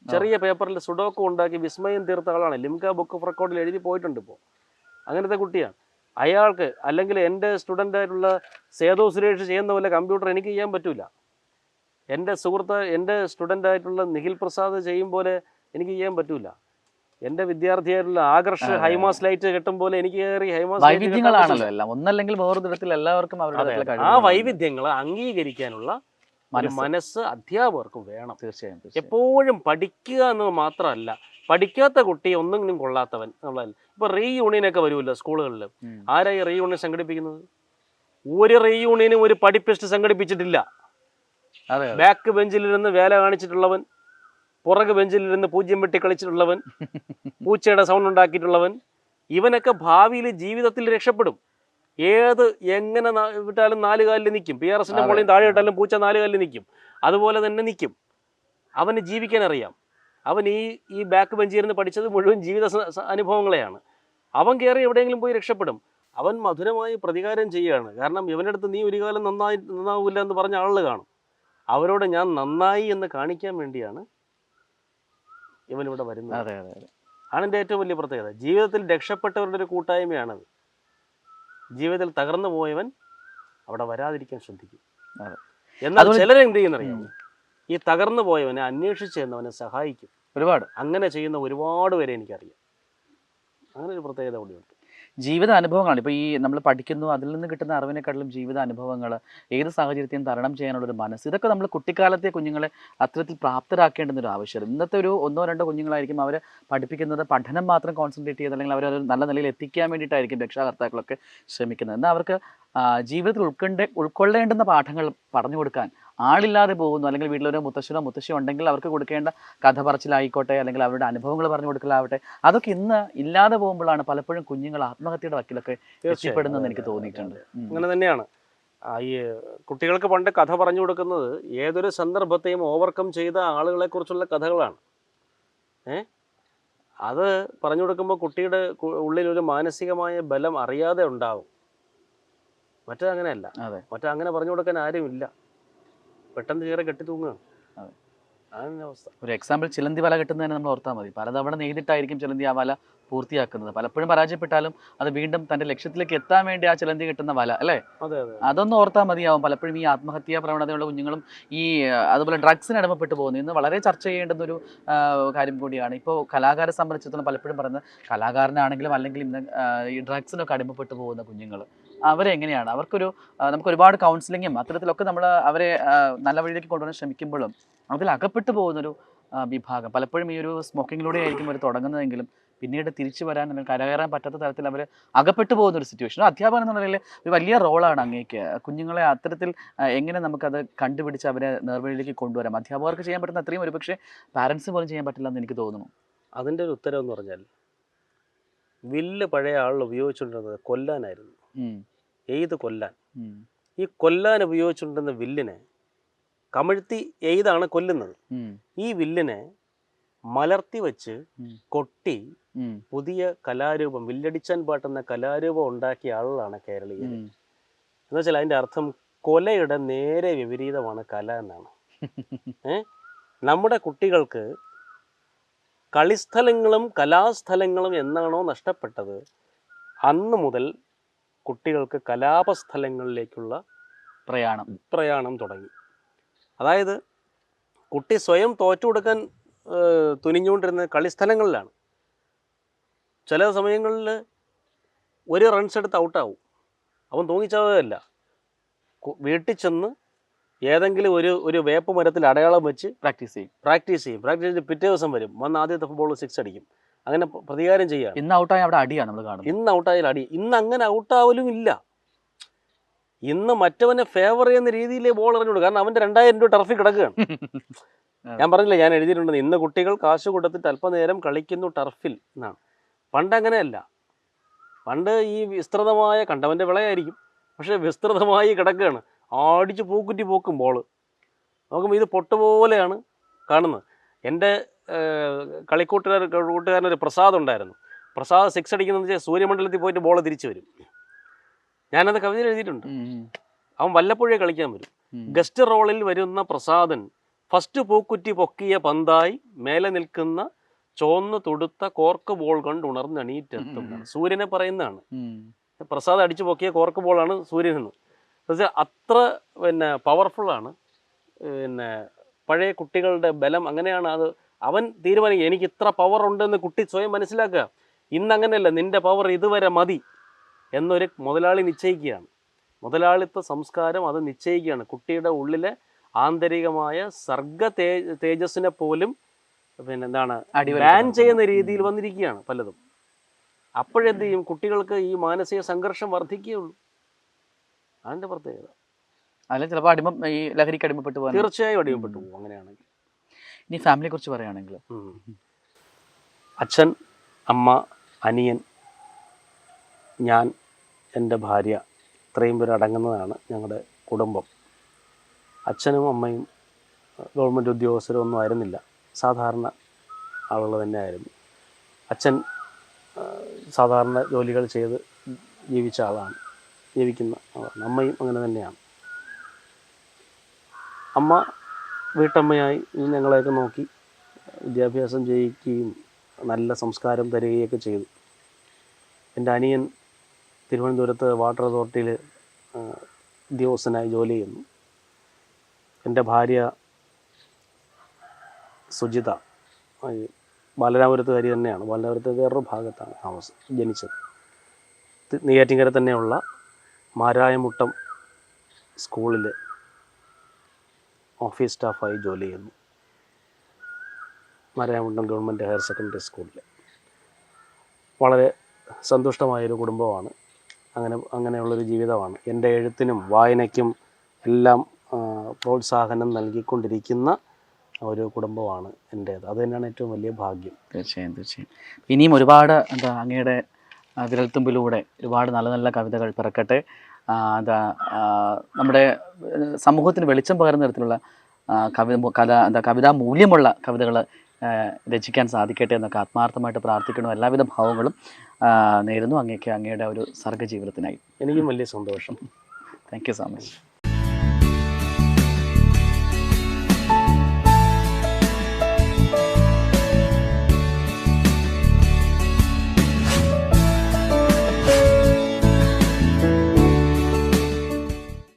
Speaker 2: ചെറിയ പേപ്പറിൽ സുഡോക്കു ഉണ്ടാക്കി വിസ്മയം തീർത്ത ആളാണ്. ലിംക ബുക്ക് ഓഫ് റെക്കോർഡിൽ എഴുതി പോയിട്ടുണ്ട്. ഇപ്പോൾ അങ്ങനത്തെ കുട്ടിയാണ്. അയാൾക്ക്, അല്ലെങ്കിൽ എൻ്റെ സ്റ്റുഡൻ്റായിട്ടുള്ള സേതു സുരേഷ് ചെയ്യുന്ന പോലെ കമ്പ്യൂട്ടർ എനിക്ക് ചെയ്യാൻ പറ്റില്ല. എൻ്റെ സ്റ്റുഡൻ്റായിട്ടുള്ള നിഖിൽ പ്രസാദ് ചെയ്യും പോലെ എനിക്ക് ചെയ്യാൻ പറ്റില്ല. എൻ്റെ വിദ്യാർത്ഥിയായിട്ടുള്ള ആകർഷ് ഹൈമാസ് ലൈറ്റ് കെട്ടും പോലെ എനിക്ക് കയറി ഹൈമാസ്
Speaker 1: വൈവിധ്യങ്ങളാണല്ലോ എല്ലാം. ഒന്നല്ലെങ്കിൽ വേറെ തരത്തിൽ എല്ലാവർക്കും അവരുടെ
Speaker 2: ആ വൈവിധ്യങ്ങളെ അംഗീകരിക്കാനുള്ള ഒരു മനസ്സ് അധ്യാപകർക്ക് വേണം.
Speaker 1: തീർച്ചയായും.
Speaker 2: എപ്പോഴും പഠിക്കുക എന്ന് മാത്രമല്ല, പഠിക്കാത്ത കുട്ടി ഒന്നെങ്കിലും കൊള്ളാത്തവൻ എന്നുള്ളതല്ല. ഇപ്പൊ റീയൂണിയനൊക്കെ വരുമല്ലോ സ്കൂളുകളിൽ. ആരായി റീയൂണിയൻ സംഘടിപ്പിക്കുന്നത്? ഒരു റീയൂണിയനും ഒരു പഠിപ്പിസ്റ്റ് സംഘടിപ്പിച്ചിട്ടില്ല. ബാക്ക് ബെഞ്ചിലിരുന്ന് വേല കാണിച്ചിട്ടുള്ളവൻ, പുറകു ബെഞ്ചിലിരുന്ന് പൂജ്യം വെട്ടി കളിച്ചിട്ടുള്ളവൻ, പൂച്ചയുടെ സൗണ്ട് ഉണ്ടാക്കിയിട്ടുള്ളവൻ, ഇവനൊക്കെ ഭാവിയിൽ ജീവിതത്തിൽ രക്ഷപ്പെടും. എങ്ങനെ വിട്ടാലും 4 കാലിൽ നിൽക്കും. PRSന്റെ മുകളിൽ താഴെ ഇട്ടാലും പൂച്ച 4 കാലിൽ നിൽക്കും. അതുപോലെ തന്നെ നിൽക്കും. അവന് ജീവിക്കാൻ അറിയാം. അവൻ ഈ ബാക്ക് ബെഞ്ചിൽ ഇരുന്ന് പഠിച്ചത് മുഴുവൻ ജീവിത അനുഭവങ്ങളെയാണ്. അവൻ കയറി എവിടെയെങ്കിലും പോയി രക്ഷപ്പെടും. അവൻ മധുരമായി പ്രതികാരം ചെയ്യുകയാണ്. കാരണം ഇവൻ്റെ അടുത്ത് നീ ഒരു കാലം നന്നാവില്ല എന്ന് പറഞ്ഞ ആളുകൾ കാണും. അവരോട് ഞാൻ നന്നായി എന്ന് കാണിക്കാൻ വേണ്ടിയാണ് ഇവനിവിടെ വരുന്നത്. ആണ് എൻ്റെ ഏറ്റവും വലിയ പ്രത്യേകത. ജീവിതത്തിൽ രക്ഷപ്പെട്ടവരുടെ ഒരു കൂട്ടായ്മയാണത്. ജീവിതത്തിൽ തകർന്നു പോയവൻ അവിടെ വരാതിരിക്കാൻ ശ്രദ്ധിക്കും. എന്നാൽ ചിലരെന്ത് ചെയ്യുന്നറിയാമോ? ഈ തകർന്നു പോയവനെ അന്വേഷിച്ച് ചെന്നവനെ സഹായിക്കും. അങ്ങനെ ചെയ്യുന്ന ഒരുപാട് പേരെ എനിക്കറിയാം. അങ്ങനെ ഒരു പ്രത്യേകത കൂടിയുണ്ട്.
Speaker 1: ജീവിത അനുഭവങ്ങളാണ്. ഇപ്പോൾ ഈ നമ്മൾ പഠിക്കുന്നു, അതിൽ നിന്ന് കിട്ടുന്ന അറിവിനെക്കാട്ടിലും ജീവിത അനുഭവങ്ങൾ, ഏത് സാഹചര്യത്തെയും തരണം ചെയ്യാനുള്ളൊരു മനസ്സ്, ഇതൊക്കെ നമ്മൾ കുട്ടിക്കാലത്തെ കുഞ്ഞുങ്ങളെ അത്തരത്തിൽ പ്രാപ്തരാക്കേണ്ടുന്നൊരു ആവശ്യമാണ്. ഇന്നത്തെ ഒരു 1-2 കുഞ്ഞുങ്ങളായിരിക്കും അവരെ പഠിപ്പിക്കുന്നത് പഠനം മാത്രം കോൺസെൻട്രേറ്റ് ചെയ്ത്, അല്ലെങ്കിൽ അവരൊരു നല്ല നിലയിൽ എത്തിക്കാൻ വേണ്ടിയിട്ടായിരിക്കും രക്ഷാകർത്താക്കളൊക്കെ ശ്രമിക്കുന്നത്. എന്നാൽ അവർക്ക് ജീവിതത്തിൽ ഉൾക്കൊള്ളേണ്ടുന്ന പാഠങ്ങൾ പറഞ്ഞു കൊടുക്കാൻ ആളില്ലാതെ പോകുന്നു. അല്ലെങ്കിൽ വീട്ടിലൊരു മുത്തശ്ശിയോ ഉണ്ടെങ്കിൽ അവർക്ക് കൊടുക്കേണ്ട കഥ പറച്ചിലായിക്കോട്ടെ, അല്ലെങ്കിൽ അവരുടെ അനുഭവങ്ങൾ പറഞ്ഞു കൊടുക്കലാവട്ടെ, അതൊക്കെ ഇന്ന് ഇല്ലാതെ പോകുമ്പോഴാണ് പലപ്പോഴും കുഞ്ഞുങ്ങൾ ആത്മഹത്യയുടെ വക്കിലൊക്കെ എത്തിപ്പെടുന്നതെന്ന് എനിക്ക് തോന്നിയിട്ടുണ്ട്.
Speaker 2: അങ്ങനെ തന്നെയാണ്. ഈ കുട്ടികൾക്ക് പണ്ട് കഥ പറഞ്ഞു കൊടുക്കുന്നത് ഏതൊരു സന്ദർഭത്തെയും ഓവർകം ചെയ്ത ആളുകളെ കുറിച്ചുള്ള കഥകളാണ്. അത് പറഞ്ഞു കൊടുക്കുമ്പോൾ കുട്ടിയുടെ ഉള്ളിൽ ഒരു മാനസികമായ ബലം അറിയാതെ ഉണ്ടാവും. മറ്റങ്ങനെയല്ല. അങ്ങനെ പറഞ്ഞു കൊടുക്കാൻ ആരുമില്ല. പെട്ടെന്ന് കയറി കെട്ടി തൂങ്ങുകയാണ്. അവസ്ഥ.
Speaker 1: ഒരു എക്സാമ്പിൾ, ചിലന്തി വല കെട്ടുന്നതിന് നമ്മൾ ഓർത്താൽ മതി. പലതവണ നെയ്തിട്ടായിരിക്കും ചിലന്തി ആ വല പൂർത്തിയാക്കുന്നത്. പലപ്പോഴും പരാജയപ്പെട്ടാലും അത് വീണ്ടും തൻ്റെ ലക്ഷ്യത്തിലേക്ക് എത്താൻ വേണ്ടി ആ ചിലന്തി കെട്ടുന്ന വല, അല്ലേ? അതൊന്നും ഓർത്താൽ മതിയാവും. പലപ്പോഴും ഈ ആത്മഹത്യാ പ്രവണതയുള്ള കുഞ്ഞുങ്ങളും ഈ അതുപോലെ ഡ്രഗ്സിന് അടിമപ്പെട്ടു പോകുന്നു. ഇന്ന് വളരെ ചർച്ച ചെയ്യേണ്ടുന്നൊരു കാര്യം കൂടിയാണ്. ഇപ്പോൾ കലാകാരെ സംബന്ധിച്ചിടത്തോളം പലപ്പോഴും പറയുന്നത്, കലാകാരനാണെങ്കിലും അല്ലെങ്കിൽ ഇന്ന് ഈ ഡ്രഗ്സിനൊക്കെ അടിമപ്പെട്ടു പോകുന്ന കുഞ്ഞുങ്ങൾ അവരെങ്ങനെയാണ്? നമുക്ക് ഒരുപാട് കൗൺസിലിങ്ങും അത്തരത്തിലൊക്കെ നമ്മൾ അവരെ നല്ല വഴിയിലേക്ക് കൊണ്ടുവരാൻ ശ്രമിക്കുമ്പോഴും അതിൽ അകപ്പെട്ടു പോകുന്നൊരു വിഭാഗം പലപ്പോഴും ഈ ഒരു സ്മോക്കിങ്ങിലൂടെ ആയിരിക്കും അവർ തുടങ്ങുന്നതെങ്കിലും പിന്നീട് തിരിച്ചു വരാൻ അല്ലെങ്കിൽ കരകയറാൻ പറ്റാത്ത തരത്തിൽ അവർ അകപ്പെട്ടു പോകുന്ന ഒരു സിറ്റുവേഷൻ. അധ്യാപകൻ എന്ന നിലയിൽ ഒരു വലിയ റോളാണ് അങ്ങേക്ക്. കുഞ്ഞുങ്ങളെ അത്തരത്തിൽ എങ്ങനെ നമുക്കത് കണ്ടുപിടിച്ച് അവരെ നേർവഴിയിലേക്ക് കൊണ്ടുവരാം? അധ്യാപകർക്ക് ചെയ്യാൻ പറ്റുന്ന അത്രയും ഒരുപക്ഷെ പാരൻസ് പോലും ചെയ്യാൻ പറ്റില്ല എന്ന് എനിക്ക് തോന്നുന്നു.
Speaker 2: അതിൻ്റെ ഒരു ഉത്തരം എന്ന് പറഞ്ഞാൽ, വില്ല് പഴയ ആളുകൾ ഉപയോഗിച്ചുകൊണ്ടിരുന്നത് കൊല്ലാനായിരുന്നു. കൊല്ലാൻ. ഈ കൊല്ലാൻ ഉപയോഗിച്ചുകൊണ്ടിരുന്ന വില്ലിനെ കമിഴ്ത്തി എയ്താണ് കൊല്ലുന്നത്. ഈ വില്ലിനെ മലർത്തി വെച്ച് കൊട്ടി പുതിയ കലാരൂപം, വില്ലടിച്ചാൻ പാട്ടുന്ന കലാരൂപം ഉണ്ടാക്കിയ ആളുകളാണ് കേരളീയർ. എന്നുവെച്ചാൽ അതിൻ്റെ അർത്ഥം കൊലയുടെ നേരെ വിപരീതമാണ് കല എന്നാണ്. നമ്മുടെ കുട്ടികൾക്ക് കളിസ്ഥലങ്ങളും കലാസ്ഥലങ്ങളും എന്നാണോ നഷ്ടപ്പെട്ടത്, അന്ന് മുതൽ കുട്ടികൾക്ക് കലാപസ്ഥലങ്ങളിലേക്കുള്ള പ്രയാണം തുടങ്ങി. അതായത് കുട്ടി സ്വയം തോറ്റു കൊടുക്കാൻ തുനിഞ്ഞുകൊണ്ടിരുന്ന കളിസ്ഥലങ്ങളിലാണ്. ചില സമയങ്ങളിൽ ഒരു റൺസ് എടുത്ത് ഔട്ടാവും. അവൻ തൂങ്ങിച്ചാവുകയല്ല, വീട്ടിൽ ചെന്ന് ഏതെങ്കിലും ഒരു വേപ്പ് മരത്തിൽ അടയാളം വെച്ച് പ്രാക്ടീസ് ചെയ്യും. പിറ്റേ ദിവസം വരും, വന്ന് ആദ്യത്തെ ബോൾ 6 അടിക്കും. അങ്ങനെ പ്രതികാരം ചെയ്യുകയാണ്.
Speaker 1: ഇന്ന് ഔട്ടായ അവിടെ അടിയാണ് നമ്മൾ കാണുന്നത്.
Speaker 2: ഇന്ന് ഔട്ടായാൽ അടി. ഇന്ന് അങ്ങനെ ഔട്ടാവലും ഇല്ല. ഇന്ന് മറ്റവനെ ഫേവർ ചെയ്യുന്ന രീതിയിലേ ബോൾ എറിഞ്ഞുള്ളൂ. കാരണം അവൻ്റെ 2000 രൂപ ടർഫിൽ കിടക്കുകയാണ്. ഞാൻ പറഞ്ഞില്ല, ഞാൻ എഴുതിയിട്ടുണ്ട്, ഇന്ന് കുട്ടികൾ കാശ് കൊടുത്തിട്ട് അല്പനേരം കളിക്കുന്നു ടർഫിൽ എന്നാണ്. പണ്ട് അങ്ങനെയല്ല. പണ്ട് ഈ വിസ്തൃതമായ, കണ്ടവൻ്റെ വിളയായിരിക്കും, പക്ഷേ വിസ്തൃതമായി കിടക്കുകയാണ്. ആടിച്ച് പൂക്കുറ്റി പോക്കും ബോൾ. നോക്കുമ്പോൾ ഇത് പൊട്ടുപോലെയാണ് കാണുന്നത്. എൻ്റെ കൂട്ടുകാരനൊരു പ്രസാദ് ഉണ്ടായിരുന്നു. പ്രസാദ് 6 അടിക്കുന്നതെന്ന് വെച്ചാൽ സൂര്യമണ്ഡലത്തിൽ പോയിട്ട് ബോൾ തിരിച്ചു വരും. ഞാനത് കവിതയിൽ എഴുതിയിട്ടുണ്ട്. അവൻ വല്ലപ്പോഴേ കളിക്കാൻ വരും. ഗസ്റ്റ് റോളിൽ വരുന്ന പ്രസാദൻ ഫസ്റ്റ് പൂക്കുറ്റി പൊക്കിയ പന്തായി മേലെ നിൽക്കുന്ന ചോന്ന് തുടുത്ത കോർക്ക് ബോൾ കൊണ്ട് ഉണർന്നെണീറ്റെത്തുന്നതാണ്. സൂര്യനെ പറയുന്നതാണ്. പ്രസാദ് അടിച്ചു പൊക്കിയ കോർക്ക് ബോളാണ് സൂര്യനെന്ന്. പക്ഷേ അത്ര പവർഫുള്ളാണ് പഴയ കുട്ടികളുടെ ബലം. അങ്ങനെയാണ് അത്. അവൻ തീരുമാനിക്കുക, എനിക്ക് ഇത്ര പവർ ഉണ്ടെന്ന് കുട്ടി സ്വയം മനസ്സിലാക്കുക. ഇന്നങ്ങനെയല്ല, നിൻ്റെ പവർ ഇതുവരെ മതി എന്നൊരു മുതലാളി നിശ്ചയിക്കുകയാണ്. മുതലാളിത്ത സംസ്കാരം അത് നിശ്ചയിക്കുകയാണ്. കുട്ടിയുടെ ഉള്ളിലെ ആന്തരികമായ തേജസ്സിനെ പോലും ബാൻ ചെയ്യുന്ന രീതിയിൽ വന്നിരിക്കുകയാണ് പലതും. അപ്പോഴെന്ത് ചെയ്യും? കുട്ടികൾക്ക് ഈ മാനസിക സംഘർഷം വർദ്ധിക്കുകയുള്ളൂ. അതിൻ്റെ പ്രത്യേകത.
Speaker 1: അതിൽ ചിലപ്പോൾ ഈ ലഹരിക്ക് അടിമപ്പെട്ടു പോകാൻ
Speaker 2: തീർച്ചയായും അടിമപ്പെട്ടു പോകും. അങ്ങനെയാണെങ്കിൽ
Speaker 1: ഇനി ഫാമിലിയെ കുറിച്ച് പറയുകയാണെങ്കിൽ,
Speaker 2: അച്ഛൻ, അമ്മ, അനിയൻ, ഞാൻ, എൻ്റെ ഭാര്യ, ഇത്രയും പേര് അടങ്ങുന്നതാണ് ഞങ്ങളുടെ കുടുംബം. അച്ഛനും അമ്മയും ഗവൺമെൻറ് ഉദ്യോഗസ്ഥരൊന്നും ആയിരുന്നില്ല, സാധാരണ ആളുകൾ തന്നെയായിരുന്നു. അച്ഛൻ സാധാരണ ജോലികൾ ചെയ്ത് ജീവിച്ച ആളാണ്, ജീവിക്കുന്ന ആളാണ്. അമ്മയും അങ്ങനെ തന്നെയാണ്. അമ്മ വീട്ടമ്മയായി ഞങ്ങളെയൊക്കെ നോക്കി വിദ്യാഭ്യാസം ചെയ്യിക്കുകയും നല്ല സംസ്കാരം തരികയൊക്കെ ചെയ്തു. എൻ്റെ അനിയൻ തിരുവനന്തപുരത്ത് വാട്ടർ അതോറിറ്റിയിൽ ഉദ്യോഗസ്ഥനായി ജോലി ചെയ്യുന്നു. എൻ്റെ ഭാര്യ സുജിത ബാലരാമപുരത്തുകാരി തന്നെയാണ്. ബാലരാമപുരത്ത് വേറൊരു ഭാഗത്താണ് ജനിച്ചത്. നെയ്യാറ്റിൻകര തന്നെയുള്ള മാരായമുട്ടം സ്കൂളിൽ ഓഫീസ് സ്റ്റാഫായി ജോലി ചെയ്യുന്നു. മാരായമുട്ടം ഗവൺമെൻറ് ഹയർ സെക്കൻഡറി സ്കൂളിൽ. വളരെ സന്തുഷ്ടമായൊരു കുടുംബമാണ്. അങ്ങനെയുള്ളൊരു ജീവിതമാണ്. എൻ്റെ എഴുത്തിനും വായനയ്ക്കും എല്ലാം പ്രോത്സാഹനം നൽകിക്കൊണ്ടിരിക്കുന്ന ഒരു കുടുംബമാണ് എൻ്റേത്. അത് തന്നെയാണ് ഏറ്റവും വലിയ ഭാഗ്യം.
Speaker 1: തീർച്ചയായും. ഇനിയും ഒരുപാട് അങ്ങയുടെ വിരൽത്തുമ്പിലൂടെ ഒരുപാട് നല്ല നല്ല കവിതകൾ പിറക്കട്ടെ. നമ്മുടെ സമൂഹത്തിന് വെളിച്ചം പകരുന്ന തരത്തിലുള്ള കവിതാ മൂല്യമുള്ള കവിതകൾ രചിക്കാൻ സാധിക്കട്ടെ എന്നൊക്കെ ആത്മാർത്ഥമായിട്ട് പ്രാർത്ഥിക്കണം. എല്ലാവിധ ഭാവങ്ങളും നേരുന്നു അങ്ങയുടെ ഒരു സർഗ്ഗജീവിതത്തിനായി.
Speaker 2: എനിക്കും വലിയ സന്തോഷം.
Speaker 1: Thank you so much.